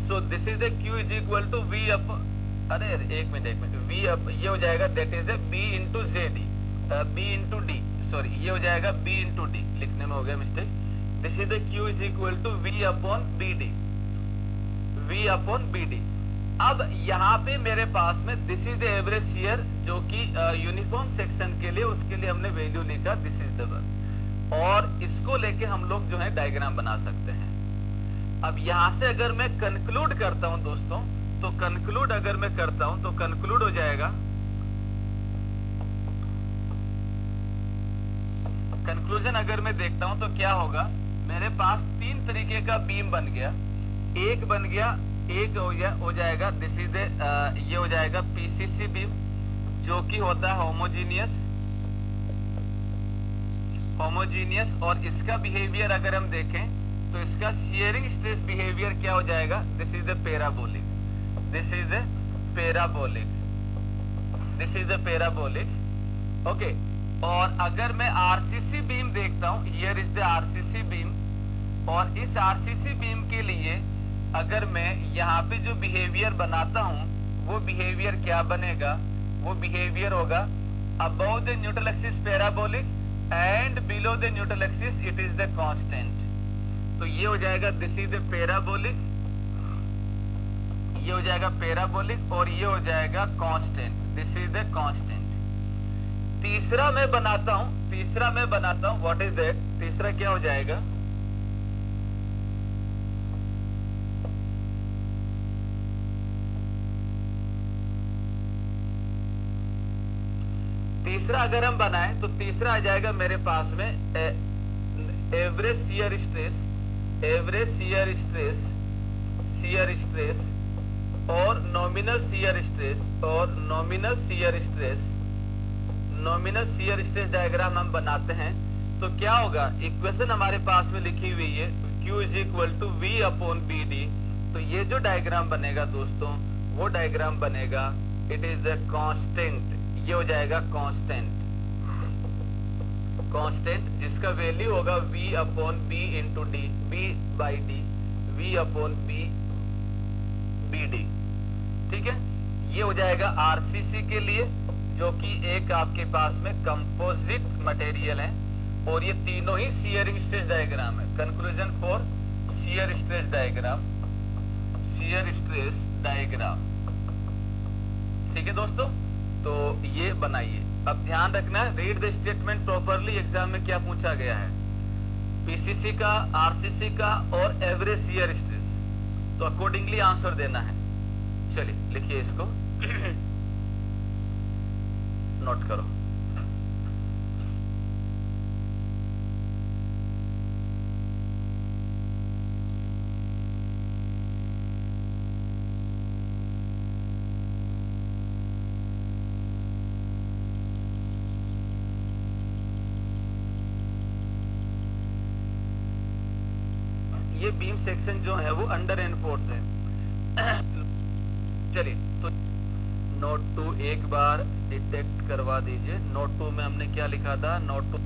Speaker 1: So this is the Q is equal to V up, अरे एक मिनट, V अप, ये हो जाएगा that is the B into ZD, B into D, sorry ये हो जाएगा B इंटू D, लिखने में हो गया mistake. This is the Q is equal to V upon BD, V upon BD। अब यहाँ पे मेरे पास में this is the average shear, जो कि यूनिफॉर्म सेक्शन के लिए, उसके लिए हमने वैल्यू लिखा दिस इज द वन, और इसको लेके हम लोग जो है डायग्राम बना सकते हैं। अब यहां से अगर मैं कंक्लूड करता हूं दोस्तों, तो कंक्लूड अगर मैं करता हूं तो कंक्लूड हो जाएगा, कंक्लूजन अगर मैं देखता हूं तो क्या होगा, मेरे पास तीन तरीके का बीम बन गया, एक बन गया, एक हो जाएगा दिस इज द, ये हो जाएगा पीसीसी बीम, जो कि होता है होमोजीनियस, और इसका बिहेवियर अगर हम देखें तो इसका शियरिंग स्ट्रेस बिहेवियर क्या हो जाएगा, this is the parabolic, this is the parabolic, this is the parabolic, okay. और अगर मैं आरसीसी बीम देखता हूं, here is the RCC beam, और इस आरसीसी बीम के लिए अगर मैं यहाँ पे जो बिहेवियर बनाता हूं, वो बिहेवियर क्या बनेगा, वो बिहेवियर होगा above the neutral axis parabolic and below the neutral axis it is the constant. तो ये हो जाएगा दिस इज द पैराबोलिक, ये हो जाएगा पैराबोलिक, और ये हो जाएगा constant, this is the constant. तीसरा मैं बनाता हूं, व्हाट इज दैट, तीसरा क्या हो जाएगा, तीसरा अगर हम बनाएं तो तीसरा आ जाएगा मेरे पास में average shear stress, average shear stress और नॉमिनल शियर स्ट्रेस, और नॉमिनल शियर स्ट्रेस डायग्राम हम बनाते हैं तो क्या होगा, इक्वेशन हमारे पास में लिखी हुई है Q is equal to V upon BD। तो ये जो डायग्राम बनेगा दोस्तों, वो डायग्राम बनेगा इट इज द कांस्टेंट, ये हो जाएगा कांस्टेंट, जिसका वैल्यू होगा V upon B into D, B by D, V upon BD, ठीक है। ये हो जाएगा आरसीसी के लिए, जो कि एक आपके पास में कंपोजिट मटेरियल है, और ये तीनों ही शियरिंग स्ट्रेस डायग्राम है। Conclusion for shear stress diagram, ठीक है दोस्तों। तो ये बनाइए। अब ध्यान रखना है, read the statement properly, exam में क्या पूछा गया है, पीसीसी का, आरसीसी का और एवरेज शियर स्ट्रेस, तो अकॉर्डिंगली आंसर देना है। चलिए लिखिए इसको, नोट करो। ये बीम सेक्शन जो है वो अंडर एनफोर्स है। चलिए तो नोट 2 एक बार डिटेक्ट करवा दीजिए। नोट 2 में हमने क्या लिखा था, नोट 2